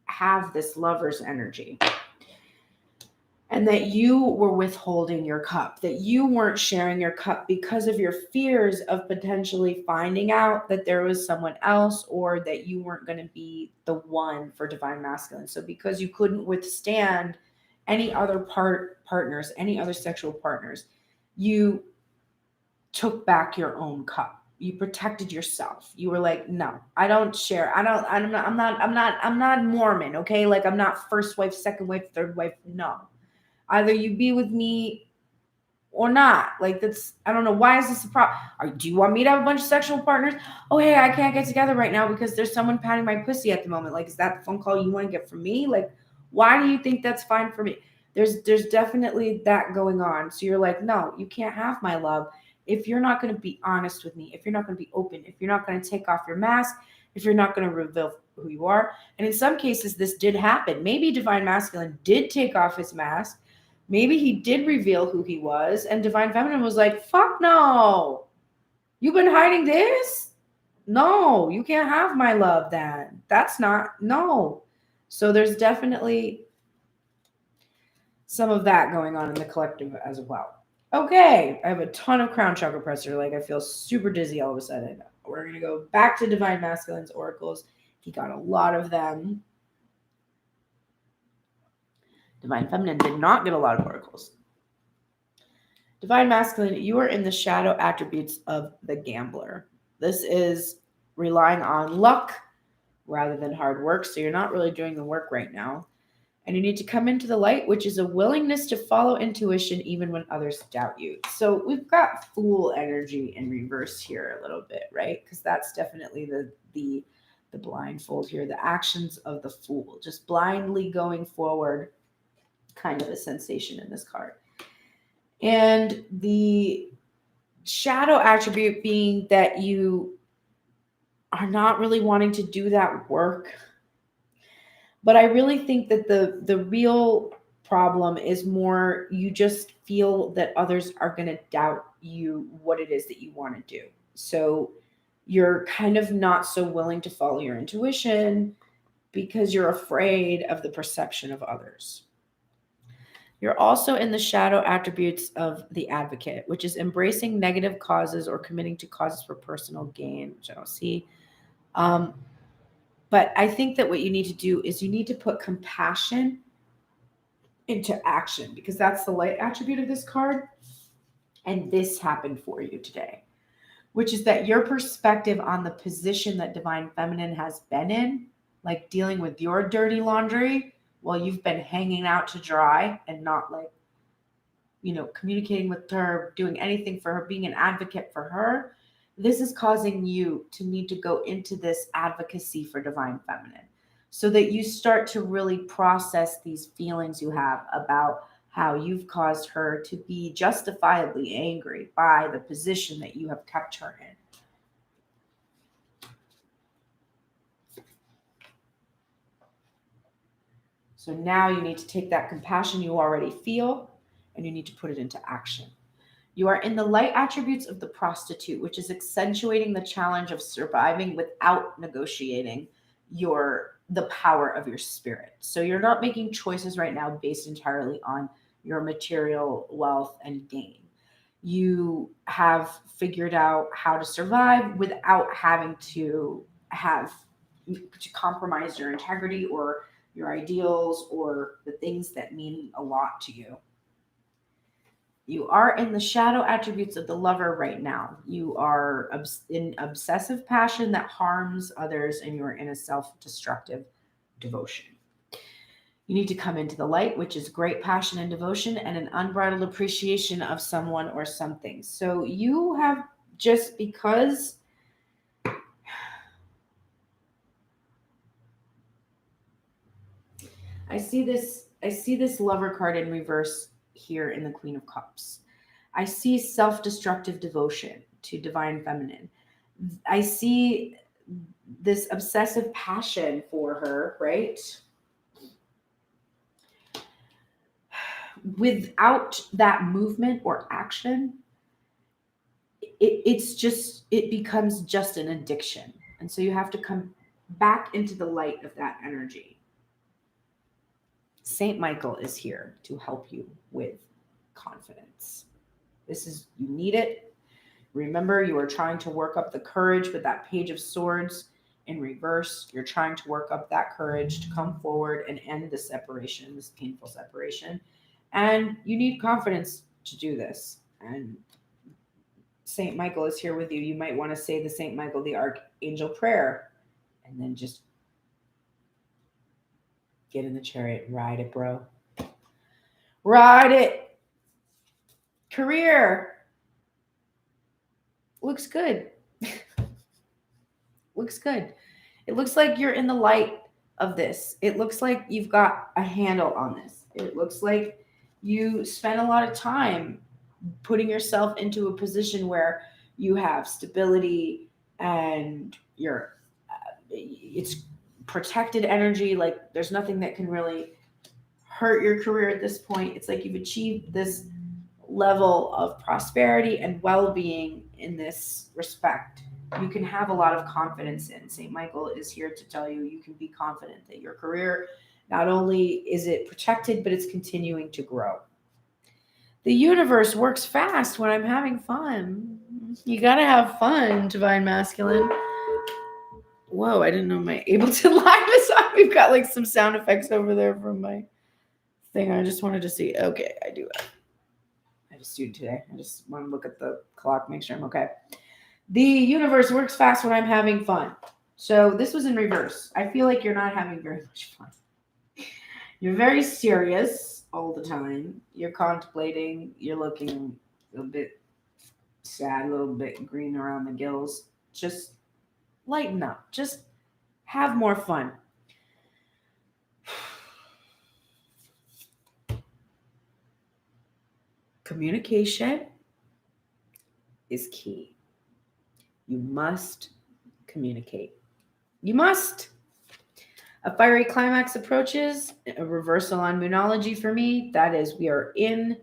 have this lover's energy. And that you were withholding your cup, that you weren't sharing your cup because of your fears of potentially finding out that there was someone else, or that you weren't going to be the one for divine masculine. So because you couldn't withstand any other partners, any other sexual partners, you took back your own cup. You protected yourself. You were like, no, I don't share. I'm not Mormon. Okay. Like, I'm not first wife, second wife, third wife. No. Either you be with me or not. Like, that's, I don't know. Why is this a problem? Do you want me to have a bunch of sexual partners? Oh, hey, I can't get together right now because there's someone patting my pussy at the moment. Like, is that the phone call you want to get from me? Like, why do you think that's fine for me? There's definitely that going on. So you're like, no, you can't have my love if you're not going to be honest with me, if you're not going to be open, if you're not going to take off your mask, if you're not going to reveal who you are. And in some cases, this did happen. Maybe divine masculine did take off his mask. Maybe he did reveal who he was, and divine feminine was like, fuck no. You've been hiding this? No, you can't have my love then. That's not, no. So there's definitely some of that going on in the collective as well. Okay, I have a ton of crown chakra pressure. Like, I feel super dizzy all of a sudden. We're going to go back to divine masculine's oracles. He got a lot of them. Divine feminine did not get a lot of oracles. Divine masculine, you are in the shadow attributes of the gambler. This is relying on luck rather than hard work. So you're not really doing the work right now. And you need to come into the light, which is a willingness to follow intuition even when others doubt you. So we've got fool energy in reverse here a little bit, right? Because that's definitely the blindfold here, the actions of the fool, just blindly going forward, kind of a sensation in this card. And the shadow attribute being that you are not really wanting to do that work. But I really think that the real problem is more you just feel that others are going to doubt you what it is that you want to do. So you're kind of not so willing to follow your intuition because you're afraid of the perception of others. You're also in the shadow attributes of the advocate, which is embracing negative causes or committing to causes for personal gain, which I don't see. But I think that what you need to do is you need to put compassion into action, because that's the light attribute of this card. And this happened for you today, which is that your perspective on the position that divine feminine has been in, like dealing with your dirty laundry while you've been hanging out to dry and not, like, communicating with her, doing anything for her, being an advocate for her. This is causing you to need to go into this advocacy for divine feminine so that you start to really process these feelings you have about how you've caused her to be justifiably angry by the position that you have kept her in. So now you need to take that compassion you already feel and you need to put it into action. You are in the light attributes of the prostitute, which is accentuating the challenge of surviving without negotiating the power of your spirit. So you're not making choices right now based entirely on your material wealth and gain. You have figured out how to survive without having to compromise your integrity or your ideals or the things that mean a lot to you. You are in the shadow attributes of the lover right now. You are in obsessive passion that harms others, and you are in a self-destructive devotion. You need to come into the light, which is great passion and devotion and an unbridled appreciation of someone or something. So you have, just because I see this Lover card in reverse here in the Queen of Cups. I see self-destructive devotion to divine feminine. I see this obsessive passion for her, right? Without that movement or action, it becomes just an addiction. And so you have to come back into the light of that energy. Saint Michael is here to help you with confidence. You need it. Remember, you are trying to work up the courage with that Page of Swords in reverse. You're trying to work up that courage to come forward and end this separation, this painful separation. And you need confidence to do this. And Saint Michael is here with you. You might want to say the Saint Michael, the Archangel prayer, and then just get in the chariot. Ride it, bro. Ride it. Career. Looks good. Looks good. It looks like you're in the light of this. It looks like you've got a handle on this. It looks like you spend a lot of time putting yourself into a position where you have stability and it's protected energy. Like there's nothing that can really hurt your career at this point. It's like you've achieved this level of prosperity and well-being in this respect. You can have a lot of confidence in. St. Michael is here to tell you you can be confident that your career, not only is it protected, but it's continuing to grow. The universe works fast when I'm having fun. You gotta have fun, Divine Masculine. Whoa, I didn't know I'm able to line this up. We've got like some sound effects over there from my thing. I just wanted to see. Okay, I do it. I have a student today. I just want to look at the clock, make sure I'm okay. The universe works fast when I'm having fun. So this was in reverse. I feel like you're not having very much fun. You're very serious all the time. You're contemplating. You're looking a bit sad, a little bit green around the gills. Just lighten up. Just have more fun. Communication is key. You must communicate. You must. A fiery climax approaches, a reversal on Moonology for me. That is, we are in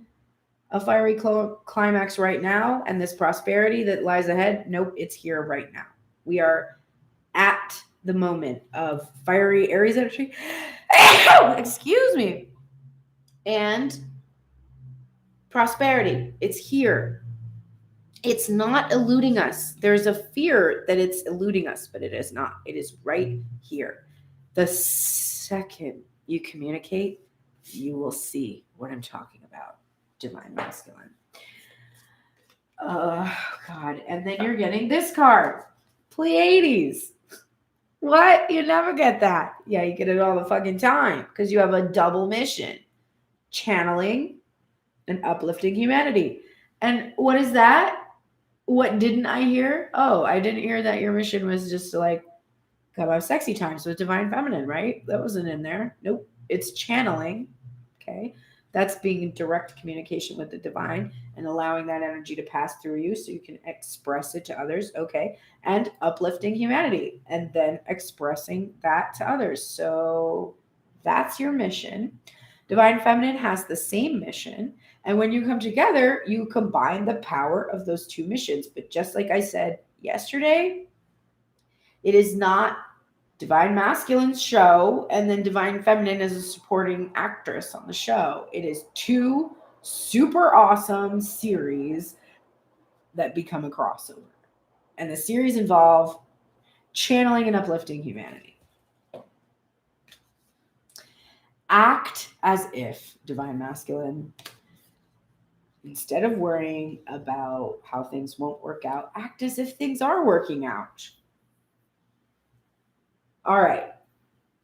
a fiery climax right now, and this prosperity that lies ahead, nope, it's here right now. We are at the moment of fiery Aries energy. Excuse me. And prosperity, it's here. It's not eluding us. There's a fear that it's eluding us, but it is not. It is right here. The second you communicate, you will see what I'm talking about. Divine Masculine. Oh, God. And then you're getting this card. Pleiades. What? You never get that. Yeah, you get it all the fucking time because you have a double mission. Channeling and uplifting humanity. And what is that? What didn't I hear? Oh, I didn't hear that your mission was just to like come have sexy times with Divine Feminine, right? That wasn't in there. Nope. It's channeling. Okay. That's being in direct communication with the divine and allowing that energy to pass through you so you can express it to others. Okay. And uplifting humanity and then expressing that to others. So that's your mission. Divine Feminine has the same mission. And when you come together, you combine the power of those two missions. But just like I said yesterday, it is not Divine Masculine's show and then Divine Feminine as a supporting actress on the show. It is two super awesome series that become a crossover. And the series involve channeling and uplifting humanity. Act as if, Divine Masculine, instead of worrying about how things won't work out, act as if things are working out. All right.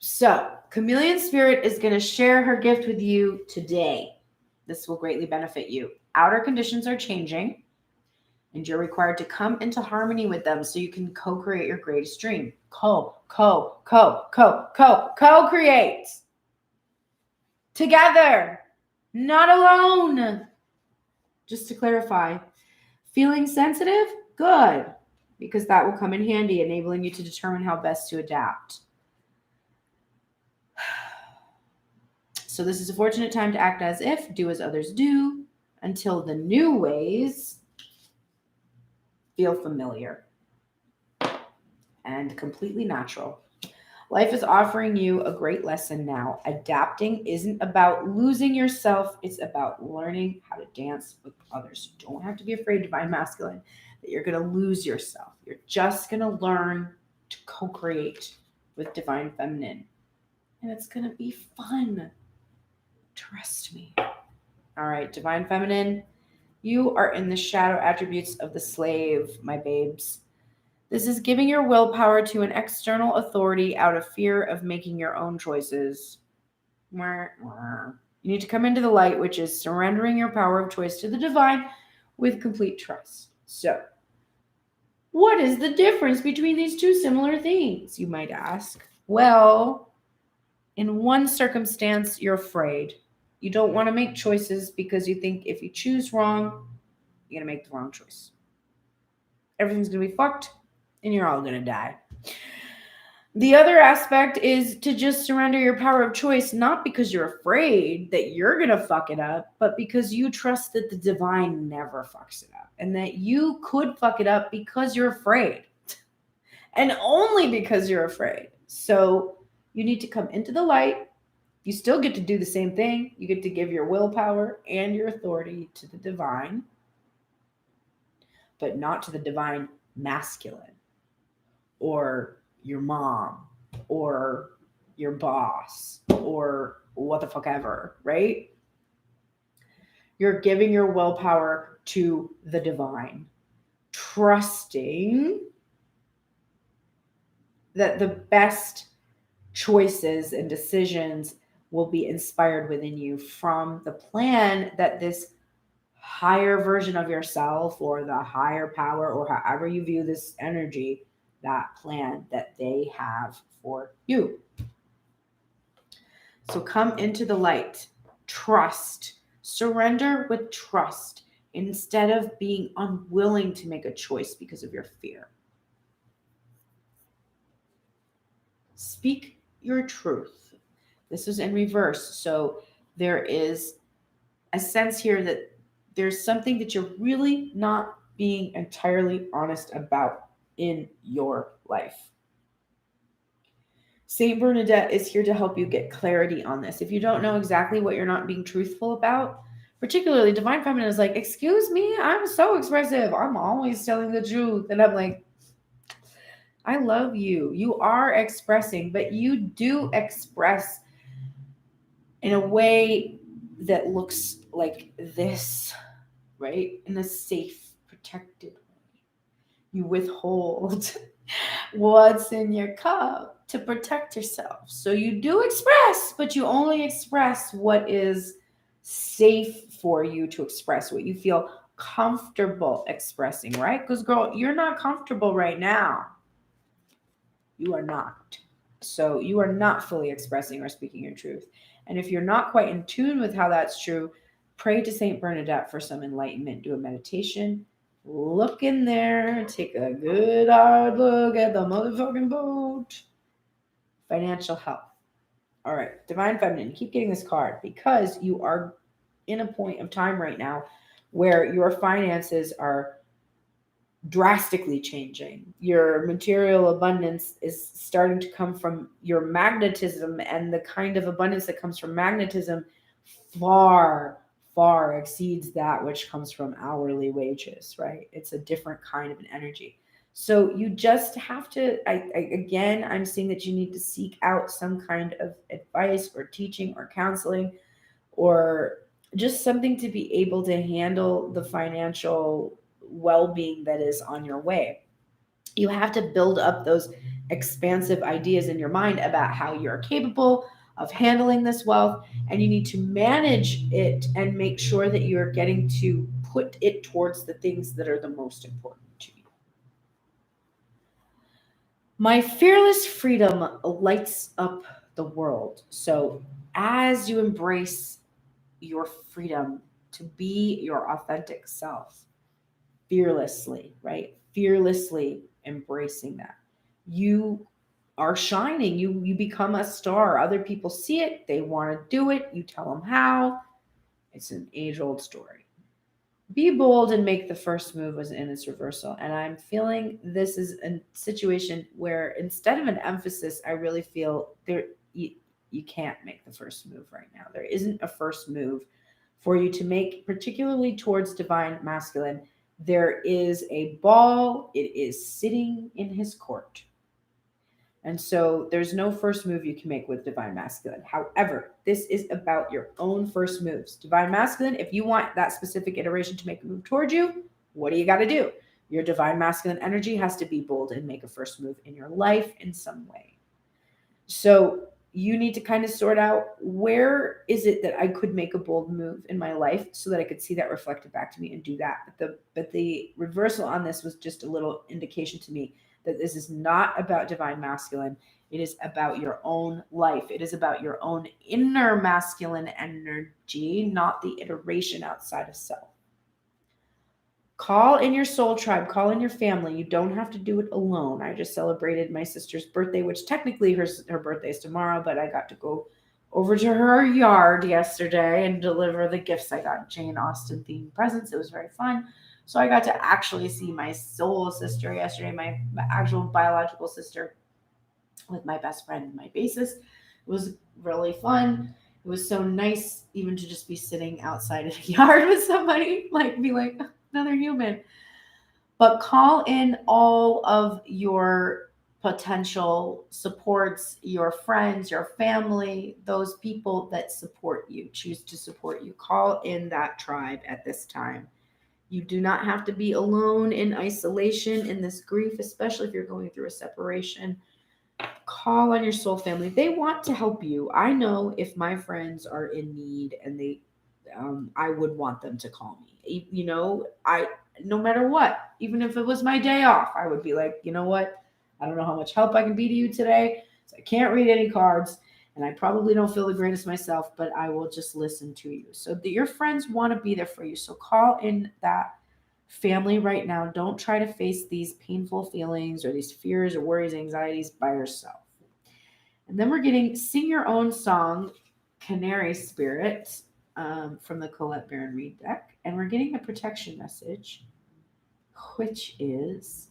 So, Chameleon Spirit is going to share her gift with you today. This will greatly benefit you. Outer conditions are changing, and you're required to come into harmony with them so you can co-create your greatest dream. Co-create. Together, not alone. Just to clarify, feeling sensitive? Good, because that will come in handy, enabling you to determine how best to adapt. So this is a fortunate time to act as if, do as others do, until the new ways feel familiar and completely natural. Life is offering you a great lesson now. Adapting isn't about losing yourself. It's about learning how to dance with others. You don't have to be afraid, Divine Masculine, that you're going to lose yourself. You're just going to learn to co-create with Divine Feminine. And it's going to be fun. Trust me. All right, Divine Feminine, you are in the shadow attributes of the slave, my babes. This is giving your willpower to an external authority out of fear of making your own choices. You need to come into the light, which is surrendering your power of choice to the divine with complete trust. So, what is the difference between these two similar things, you might ask? Well, in one circumstance, you're afraid. You don't want to make choices because you think if you choose wrong, you're going to make the wrong choice. Everything's going to be fucked and you're all going to die. The other aspect is to just surrender your power of choice, not because you're afraid that you're going to fuck it up, but because you trust that the divine never fucks it up and that you could fuck it up because you're afraid and only because you're afraid. So you need to come into the light. You still get to do the same thing. You get to give your willpower and your authority to the divine, but not to the divine masculine or your mom or your boss or what the fuck ever, right? You're giving your willpower to the divine, trusting that the best choices and decisions will be inspired within you from the plan that this higher version of yourself or the higher power or however you view this energy, that plan that they have for you. So come into the light, trust, surrender with trust instead of being unwilling to make a choice because of your fear. Speak your truth. This is in reverse. So there is a sense here that there's something that you're really not being entirely honest about in your life. Saint Bernadette is here to help you get clarity on this. If you don't know exactly what you're not being truthful about, particularly Divine Feminine is like, excuse me, I'm so expressive. I'm always telling the truth. And I'm like, I love you. You are expressing, but you do express in a way that looks like this, right? In a safe, protected way. You withhold what's in your cup to protect yourself. So you do express, but you only express what is safe for you to express, what you feel comfortable expressing, right? Because girl, you're not comfortable right now. You are not. So you are not fully expressing or speaking your truth. And if you're not quite in tune with how that's true, pray to Saint Bernadette for some enlightenment. Do a meditation. Look in there. Take a good hard look at the motherfucking boat. Financial health. All right. Divine Feminine. Keep getting this card because you are in a point of time right now where your finances are drastically changing. Your material abundance is starting to come from your magnetism, and the kind of abundance that comes from magnetism far exceeds that which comes from hourly wages, right? It's a different kind of an energy. So you just have to, I'm seeing that you need to seek out some kind of advice or teaching or counseling or just something to be able to handle the financial well-being that is on your way. You have to build up those expansive ideas in your mind about how you're capable of handling this wealth, and you need to manage it and make sure that you're getting to put it towards the things that are the most important to you. My fearless freedom lights up the world. So as you embrace your freedom to be your authentic self, fearlessly, right? Fearlessly embracing that. You are shining. You become a star. Other people see it. They want to do it. You tell them how. It's an age-old story. Be bold and make the first move was in its reversal. And I'm feeling this is a situation where instead of an emphasis, I really feel there you can't make the first move right now. There isn't a first move for you to make, particularly towards divine masculine. There is a ball, it is sitting in his court. And so there's no first move you can make with divine masculine. However, this is about your own first moves. Divine masculine, if you want that specific iteration to make a move toward you, what do you got to do? Your divine masculine energy has to be bold and make a first move in your life in some way. So you need to kind of sort out, where is it that I could make a bold move in my life so that I could see that reflected back to me and do that. But the reversal on this was just a little indication to me that this is not about divine masculine. It is about your own life. It is about your own inner masculine energy, not the iteration outside of self. Call in your soul tribe, call in your family. You don't have to do it alone. I just celebrated my sister's birthday, which technically her birthday is tomorrow, but I got to go over to her yard yesterday and deliver the gifts. I got Jane Austen themed presents. It was very fun. So I got to actually see my soul sister yesterday, my actual biological sister, with my best friend, my bassist. It was really fun. It was so nice even to just be sitting outside of the yard with somebody, be like another human. But call in all of your potential supports, your friends, your family, those people that support you, choose to support you. Call in that tribe at this time. You do not have to be alone in isolation in this grief, especially if you're going through a separation. Call on your soul family. They want to help you. I know if my friends are in need and I would want them to call me. No matter what, even if it was my day off, I would be like, you know what? I don't know how much help I can be to you today. So I can't read any cards, and I probably don't feel the greatest myself, but I will just listen to you. So your friends want to be there for you. So call in that family right now. Don't try to face these painful feelings or these fears or worries, anxieties by yourself. And then we're getting Sing Your Own Song, Canary Spirit, from the Colette Baron Reed deck. And we're getting a protection message, which is,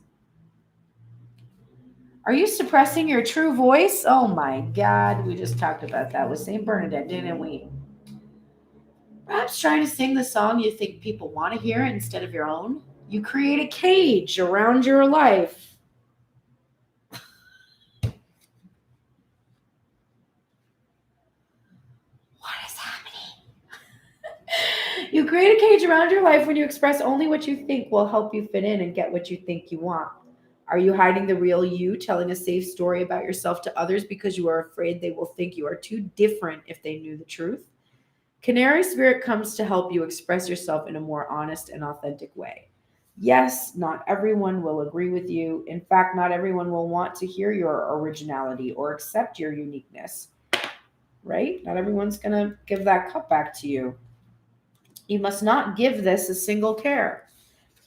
are you suppressing your true voice? Oh my God, we just talked about that with St. Bernadette, didn't we? Perhaps trying to sing the song you think people want to hear instead of your own. You create a cage around your life. You create a cage around your life when you express only what you think will help you fit in and get what you think you want. Are you hiding the real you, telling a safe story about yourself to others because you are afraid they will think you are too different if they knew the truth? Canary Spirit comes to help you express yourself in a more honest and authentic way. Yes, not everyone will agree with you. In fact, not everyone will want to hear your originality or accept your uniqueness, right? Not everyone's going to give that cup back to you. You must not give this a single care.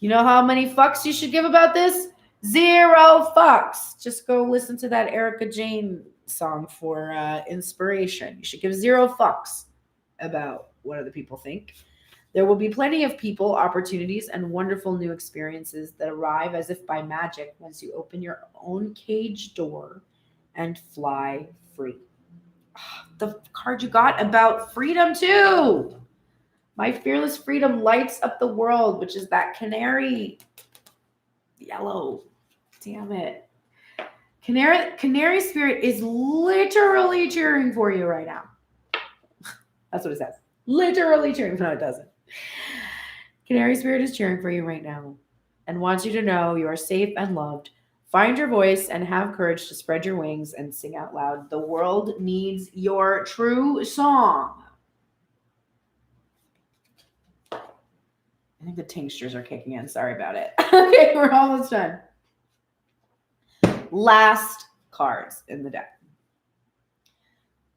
You know how many fucks you should give about this? 0 fucks. Just go listen to that Erica Jane song for inspiration. You should give 0 fucks about what other people think. There will be plenty of people, opportunities, and wonderful new experiences that arrive as if by magic once you open your own cage door and fly free. The card you got about freedom too. My fearless freedom lights up the world, which is that canary yellow. Damn it. Canary Spirit is literally cheering for you right now. That's what it says. Literally cheering. No, it doesn't. Canary Spirit is cheering for you right now and wants you to know you are safe and loved. Find your voice and have courage to spread your wings and sing out loud. The world needs your true song. I think the tinctures are kicking in. Sorry about it. Okay, we're almost done. Last cards in the deck.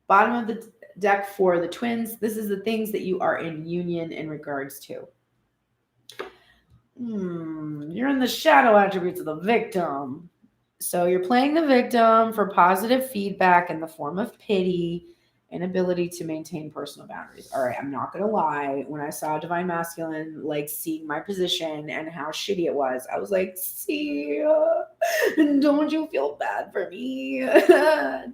Bottom of the deck for the twins. This is the things that you are in union in regards to. You're in the shadow attributes of the victim. So you're playing the victim for positive feedback in the form of pity, inability to maintain personal boundaries. All right, I'm not going to lie. When I saw Divine Masculine, like seeing my position and how shitty it was, I was like, see, don't you feel bad for me?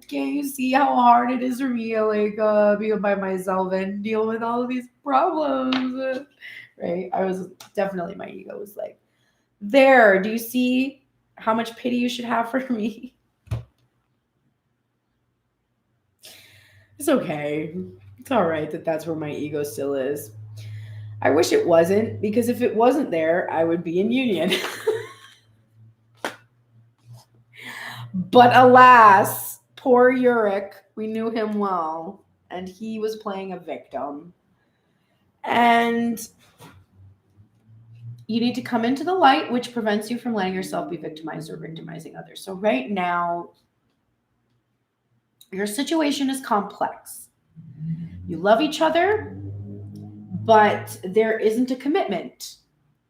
Can't you see how hard it is for me to like be by myself and deal with all of these problems? Right? I was definitely, my ego was like, there, do you see how much pity you should have for me? It's okay. It's all right that that's where my ego still is. I wish it wasn't, because if it wasn't there, I would be in union. But alas, poor Uric, we knew him well, and he was playing a victim. And you need to come into the light, which prevents you from letting yourself be victimized or victimizing others. So right now, your situation is complex. You love each other, but there isn't a commitment.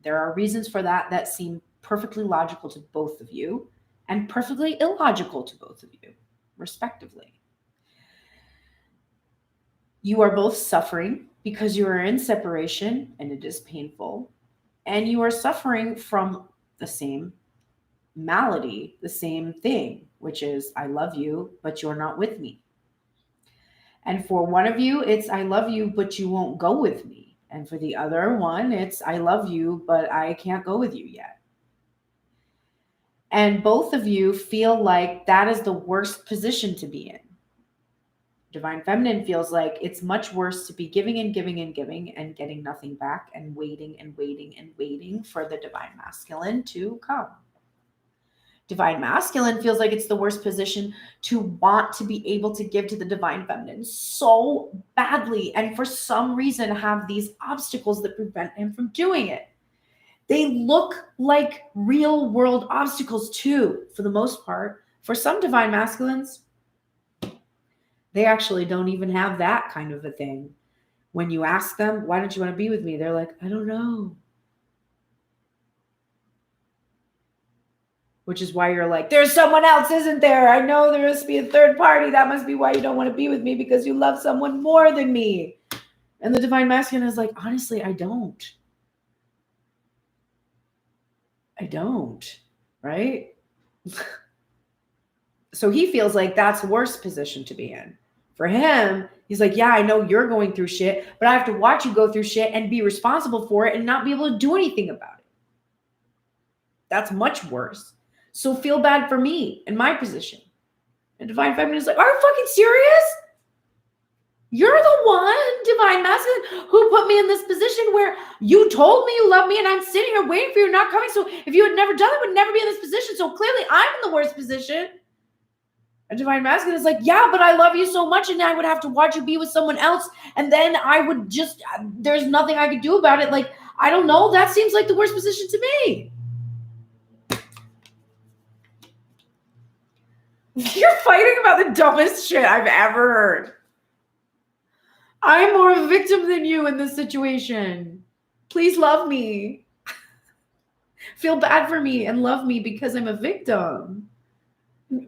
There are reasons for that seem perfectly logical to both of you and perfectly illogical to both of you, respectively. You are both suffering because you are in separation and it is painful. And you are suffering from the same malady, the same thing, which is I love you, but you're not with me. And for one of you, it's I love you, but you won't go with me. And for the other one, it's I love you, but I can't go with you yet. And both of you feel like that is the worst position to be in. Divine Feminine feels like it's much worse to be giving and giving and giving and getting nothing back and waiting and waiting and waiting for the Divine Masculine to come. Divine Masculine feels like it's the worst position to want to be able to give to the Divine Feminine so badly and for some reason have these obstacles that prevent him from doing it. They look like real world obstacles too, for the most part. For some Divine Masculines, they actually don't even have that kind of a thing. When you ask them, why don't you want to be with me? They're like, I don't know. Which is why you're like, there's someone else, isn't there? I know there must be a third party. That must be why you don't want to be with me, because you love someone more than me. And the Divine Masculine is like, honestly, I don't. I don't. Right? So he feels like that's the worst position to be in. For him, he's like, yeah, I know you're going through shit, but I have to watch you go through shit and be responsible for it and not be able to do anything about it. That's much worse. So feel bad for me in my position. And Divine Feminine is like, are you fucking serious? You're the one, Divine Masculine, who put me in this position where you told me you love me and I'm sitting here waiting for you not coming. So if you had never done it, I would never be in this position. So clearly I'm in the worst position. And Divine Masculine is like, yeah, but I love you so much and I would have to watch you be with someone else. And then I would just, there's nothing I could do about it. Like, I don't know. That seems like the worst position to me. You're fighting about the dumbest shit I've ever heard. I'm more of a victim than you in this situation. Please love me. Feel bad for me and love me because I'm a victim.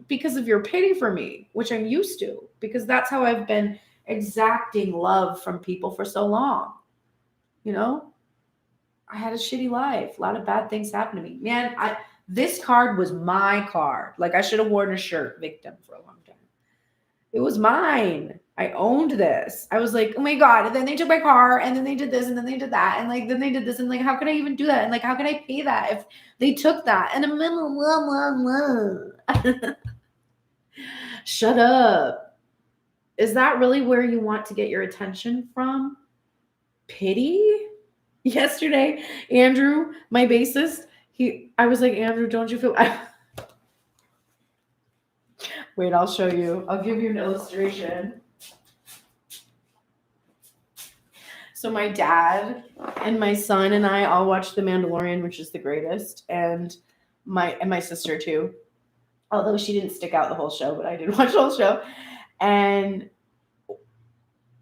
Because of your pity for me, which I'm used to, because that's how I've been exacting love from people for so long. You know, I had a shitty life. A lot of bad things happened to me. Man, this card was my card. Like I should have worn a shirt, victim, for a long time. It was mine. I owned this. I was like, oh my God. And then they took my car and then they did this and then they did that. And like, then they did this. And like, how could I even do that? And like, how can I pay that if they took that? And shut up. Is that really where you want to get your attention from? Pity? Yesterday, Andrew, my bassist, I was like, Andrew, don't you feel... Wait, I'll show you. I'll give you an illustration. So my dad and my son and I all watched The Mandalorian, which is the greatest, and my sister too. Although she didn't stick out the whole show, but I did watch the whole show. And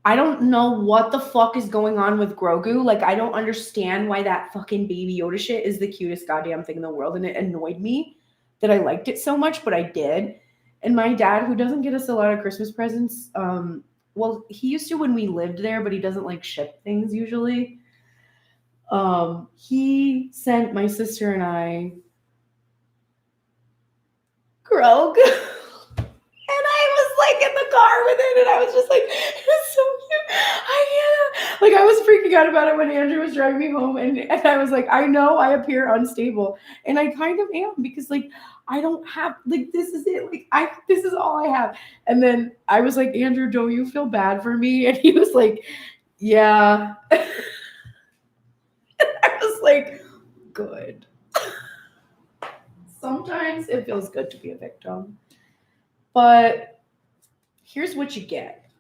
I don't know what the fuck is going on with Grogu. Like, I don't understand why that fucking Baby Yoda shit is the cutest goddamn thing in the world. And it annoyed me that I liked it so much, but I did. And my dad, who doesn't get us a lot of Christmas presents, well, he used to when we lived there, but he doesn't like ship things usually. He sent my sister and I Grogu. And I was like in the car with it, and I was just like, it's so cute. I was freaking out about it when Andrew was driving me home, and I was like, I know I appear unstable, and I kind of am, because like I don't have, like, this is it, like this is all I have. And then I was like, Andrew, don't you feel bad for me? And he was like, yeah. And I was like, good. Sometimes it feels good to be a victim. But here's what you get.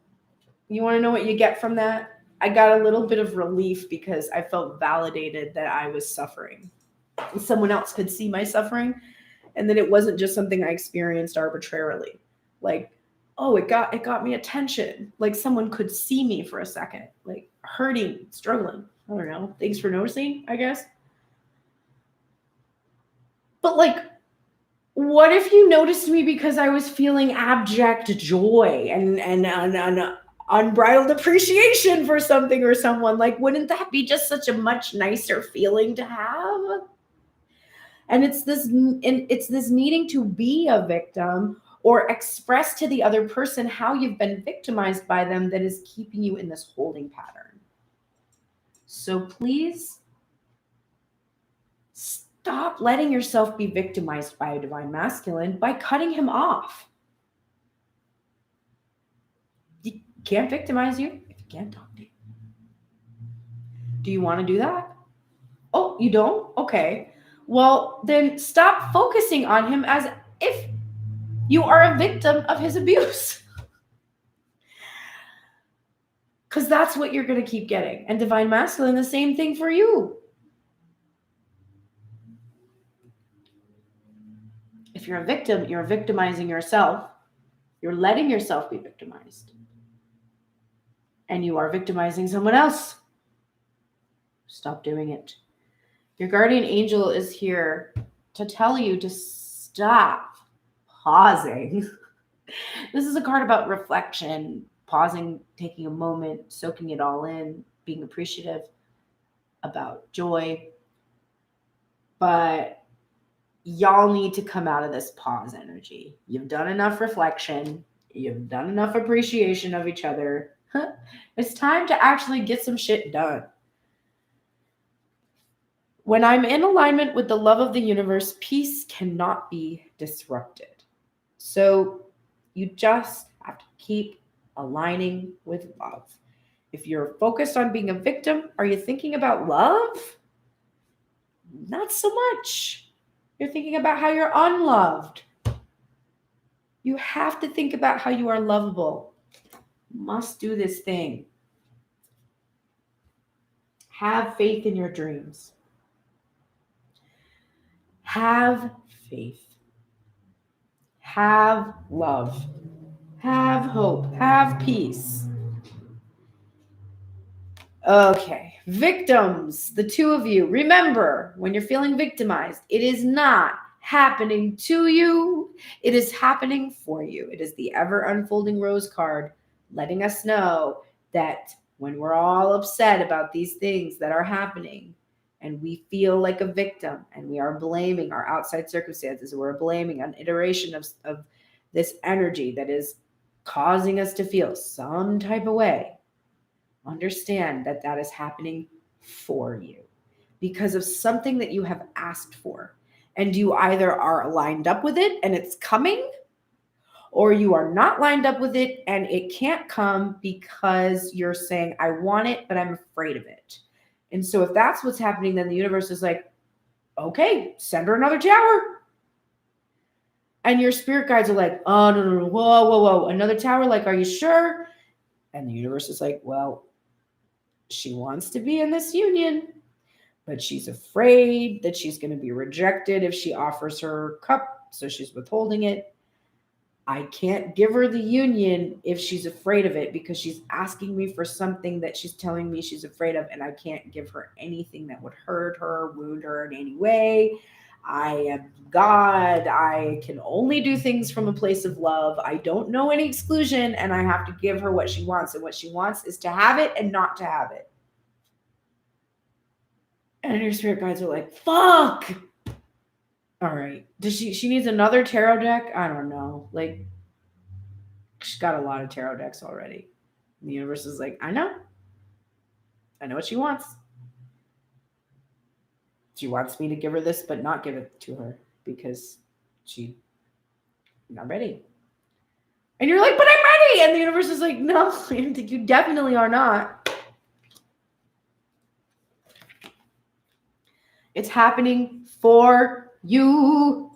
You want to know what you get from that? I got a little bit of relief because I felt validated that I was suffering. Someone else could see my suffering, and that it wasn't just something I experienced arbitrarily. Like, oh, it got me attention. Like someone could see me for a second, like hurting, struggling. I don't know. Thanks for noticing, I guess. But like, what if you noticed me because I was feeling abject joy and unbridled appreciation for something or someone? Like, wouldn't that be just such a much nicer feeling to have? And it's this needing to be a victim or express to the other person how you've been victimized by them that is keeping you in this holding pattern. So please stop letting yourself be victimized by a divine masculine by cutting him off. He can't victimize you if he can't talk to you. Do you want to do that? Oh, you don't? Okay. Well, then stop focusing on him as if you are a victim of his abuse. Because that's what you're going to keep getting. And divine masculine, the same thing for you. If you're a victim, you're victimizing yourself. You're letting yourself be victimized. And you are victimizing someone else. Stop doing it. Your guardian angel is here to tell you to stop pausing. This is a card about reflection, pausing, taking a moment, soaking it all in, being appreciative, about joy. But y'all need to come out of this pause energy. You've done enough reflection. You've done enough appreciation of each other. It's time to actually get some shit done. When I'm in alignment with the love of the universe, peace cannot be disrupted. So you just have to keep aligning with love. If you're focused on being a victim, are you thinking about love? Not so much. You're thinking about how you're unloved. You have to think about how you are lovable. You must do this thing. Have faith in your dreams. Have faith. Have love. Have hope. Have peace. Okay, victims, the two of you. Remember, when you're feeling victimized, it is not happening to you. It is happening for you. It is the ever unfolding rose card letting us know that when we're all upset about these things that are happening and we feel like a victim and we are blaming our outside circumstances, we're blaming an iteration of this energy that is causing us to feel some type of way. Understand that that is happening for you because of something that you have asked for. And you either are lined up with it and it's coming, or you are not lined up with it and it can't come because you're saying, I want it, but I'm afraid of it. And so if that's what's happening, then the universe is like, okay, send her another tower. And your spirit guides are like, oh, no, whoa. Another tower, like, are you sure? And the universe is like, well, she wants to be in this union, but she's afraid that she's going to be rejected if she offers her cup, so she's withholding it. I can't give her the union if she's afraid of it because she's asking me for something that she's telling me she's afraid of, and I can't give her anything that would hurt her, wound her in any way. I am God. I can only do things from a place of love. I don't know any exclusion, and I have to give her what she wants, and what she wants is to have it and not to have it. And your spirit guides are like, fuck. All right. Does she needs another tarot deck? I don't know. Like, she's got a lot of tarot decks already. And the universe is like, I know what she wants. She wants me to give her this, but not give it to her because she's not ready. And you're like, but I'm ready. And the universe is like, no, you definitely are not. It's happening for you.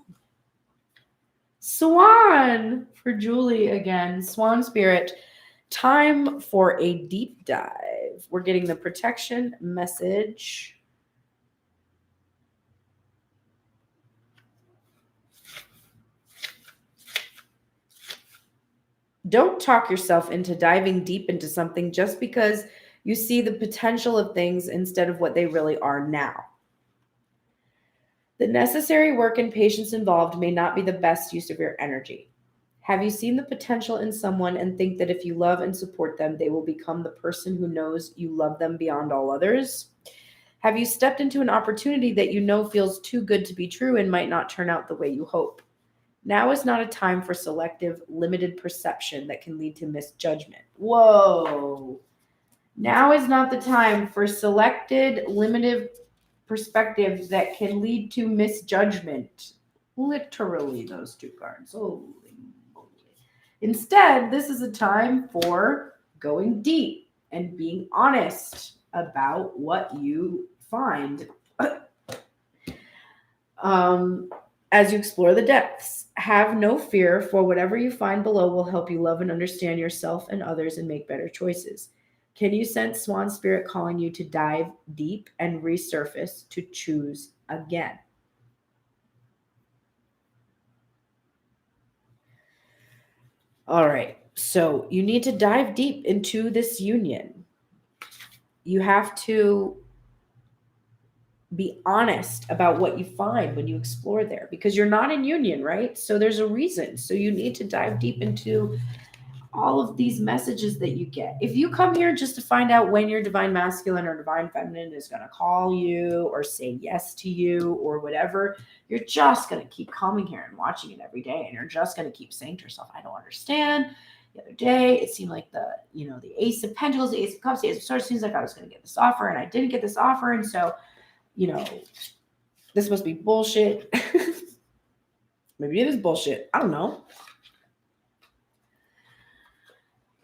Swan for Julie again. Swan spirit. Time for a deep dive. We're getting the protection message. Don't talk yourself into diving deep into something just because you see the potential of things instead of what they really are now. The necessary work and patience involved may not be the best use of your energy. Have you seen the potential in someone and think that if you love and support them, they will become the person who knows you love them beyond all others? Have you stepped into an opportunity that you know feels too good to be true and might not turn out the way you hope? Now is not a time for selective, limited perception that can lead to misjudgment. Whoa. Now is not the time for selected, limited perspective that can lead to misjudgment. Literally, those two cards. Holy moly. Instead, this is a time for going deep and being honest about what you find. As you explore the depths, have no fear, for whatever you find below will help you love and understand yourself and others and make better choices. Can you sense Swan Spirit calling you to dive deep and resurface to choose again? All right, so you need to dive deep into this union. You have to be honest about what you find when you explore there, because you're not in union, right? So there's a reason. So you need to dive deep into all of these messages that you get. If you come here just to find out when your divine masculine or divine feminine is going to call you or say yes to you or whatever, you're just going to keep coming here and watching it every day. And you're just going to keep saying to yourself, I don't understand. The other day, it seemed like the Ace of Pentacles, the Ace of Cups, the Ace of Swords, seems like I was going to get this offer and I didn't get this offer. And so, this must be bullshit. Maybe it is bullshit. I don't know.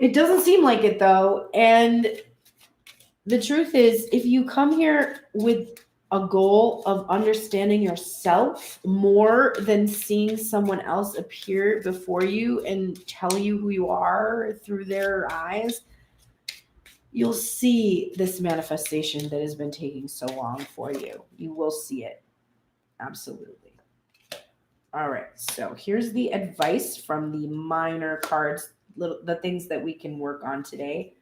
It doesn't seem like it, though. And the truth is, if you come here with a goal of understanding yourself more than seeing someone else appear before you and tell you who you are through their eyes, you'll see this manifestation that has been taking so long for you. You will see it. Absolutely. All right. So here's the advice from the minor cards, the things that we can work on today.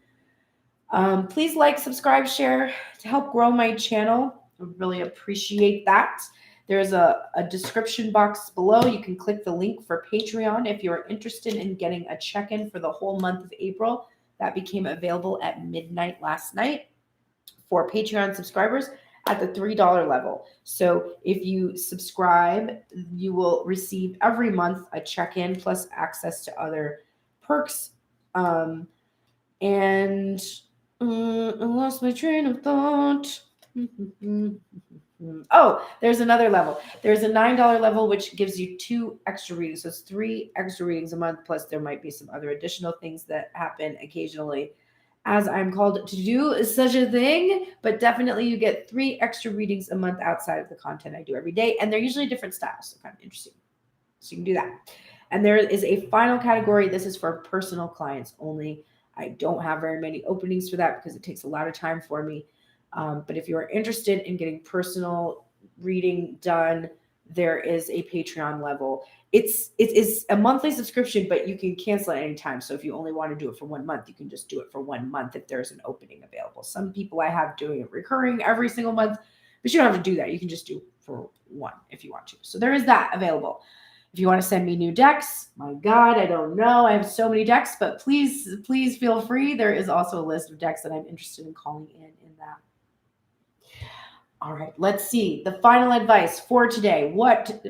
Please like, subscribe, share to help grow my channel. I really appreciate that. There's a description box below. You can click the link for Patreon if you're interested in getting a check-in for the whole month of April. That became available at midnight last night for Patreon subscribers at the $3 level. So if you subscribe, you will receive every month a check-in plus access to other perks. I lost my train of thought. Oh, there's another level. There's a $9 level, which gives you 2 extra readings. So it's 3 extra readings a month, plus there might be some other additional things that happen occasionally as I'm called to do such a thing. But definitely you get 3 extra readings a month outside of the content I do every day. And they're usually different styles, so kind of interesting. So you can do that. And there is a final category. This is for personal clients only. I don't have very many openings for that because it takes a lot of time for me. But if you're interested in getting personal reading done, there is a Patreon level. It is a monthly subscription, but you can cancel at any time. So if you only want to do it for 1 month, you can just do it for 1 month if there's an opening available. Some people I have doing it recurring every single month, but you don't have to do that. You can just do for one if you want to. So there is that available. If you want to send me new decks, my God, I don't know. I have so many decks, but please feel free. There is also a list of decks that I'm interested in calling in that. All right, let's see. The final advice for today. What,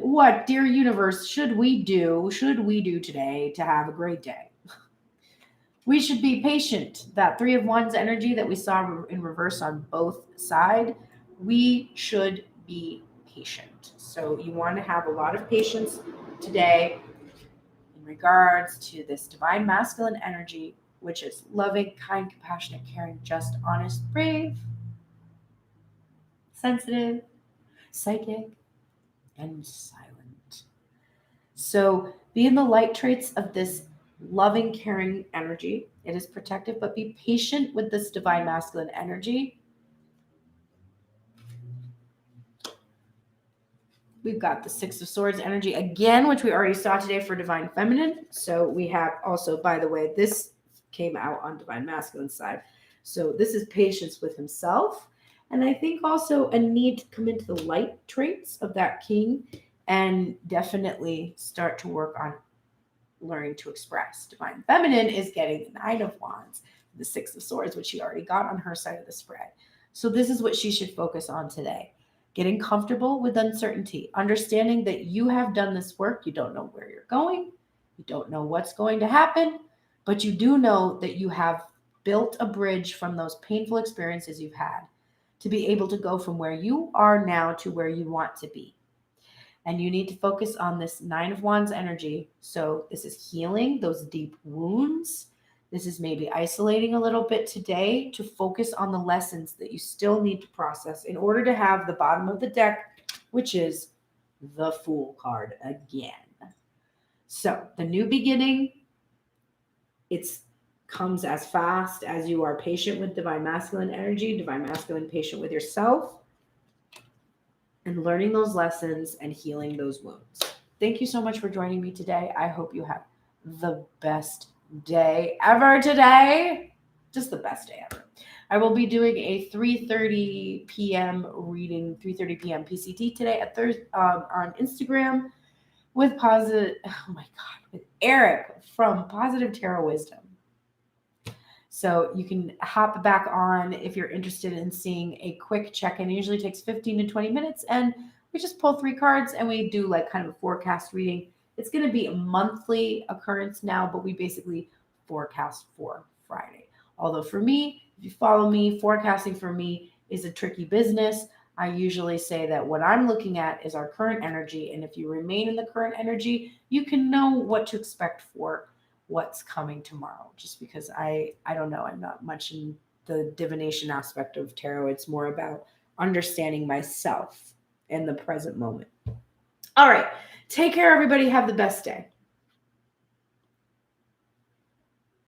dear universe, should we do today to have a great day? We should be patient. That 3 of Wands energy that we saw in reverse on both sides, we should be patient. So you want to have a lot of patience today in regards to this divine masculine energy, which is loving, kind, compassionate, caring, just, honest, brave, sensitive, psychic, and silent. So be in the light traits of this loving, caring energy. It is protective, but be patient with this divine masculine energy. We've got the 6 of Swords energy again, which we already saw today for divine feminine. So we have also, by the way, this came out on divine masculine side. So this is patience with himself. And I think also a need to come into the light traits of that king and definitely start to work on learning to express. Divine feminine is getting the 9 of Wands, the 6 of Swords, which she already got on her side of the spread. So this is what she should focus on today. Getting comfortable with uncertainty, understanding that you have done this work. You don't know where you're going. You don't know what's going to happen, but you do know that you have built a bridge from those painful experiences you've had to be able to go from where you are now to where you want to be. And you need to focus on this 9 of Wands energy. So this is healing those deep wounds. This is maybe isolating a little bit today to focus on the lessons that you still need to process in order to have the bottom of the deck, which is the Fool card again. So the new beginning, it comes as fast as you are patient with divine masculine energy, divine masculine patient with yourself, and learning those lessons and healing those wounds. Thank you so much for joining me today. I hope you have the best day ever today. Just the best day ever. I will be doing a 3:30 p.m. reading, 3:30 p.m. PCT today at on Instagram with with Eric from Positive Tarot Wisdom. So you can hop back on if you're interested in seeing a quick check-in. It usually takes 15 to 20 minutes, and we just pull 3 cards and we do like kind of a forecast reading. It's going to be a monthly occurrence now, but we basically forecast for Friday. Although for me, if you follow me, forecasting for me is a tricky business. I usually say that what I'm looking at is our current energy. And if you remain in the current energy, you can know what to expect for what's coming tomorrow. Just because I don't know, I'm not much in the divination aspect of tarot. It's more about understanding myself in the present moment. All right. Take care, everybody. Have the best day.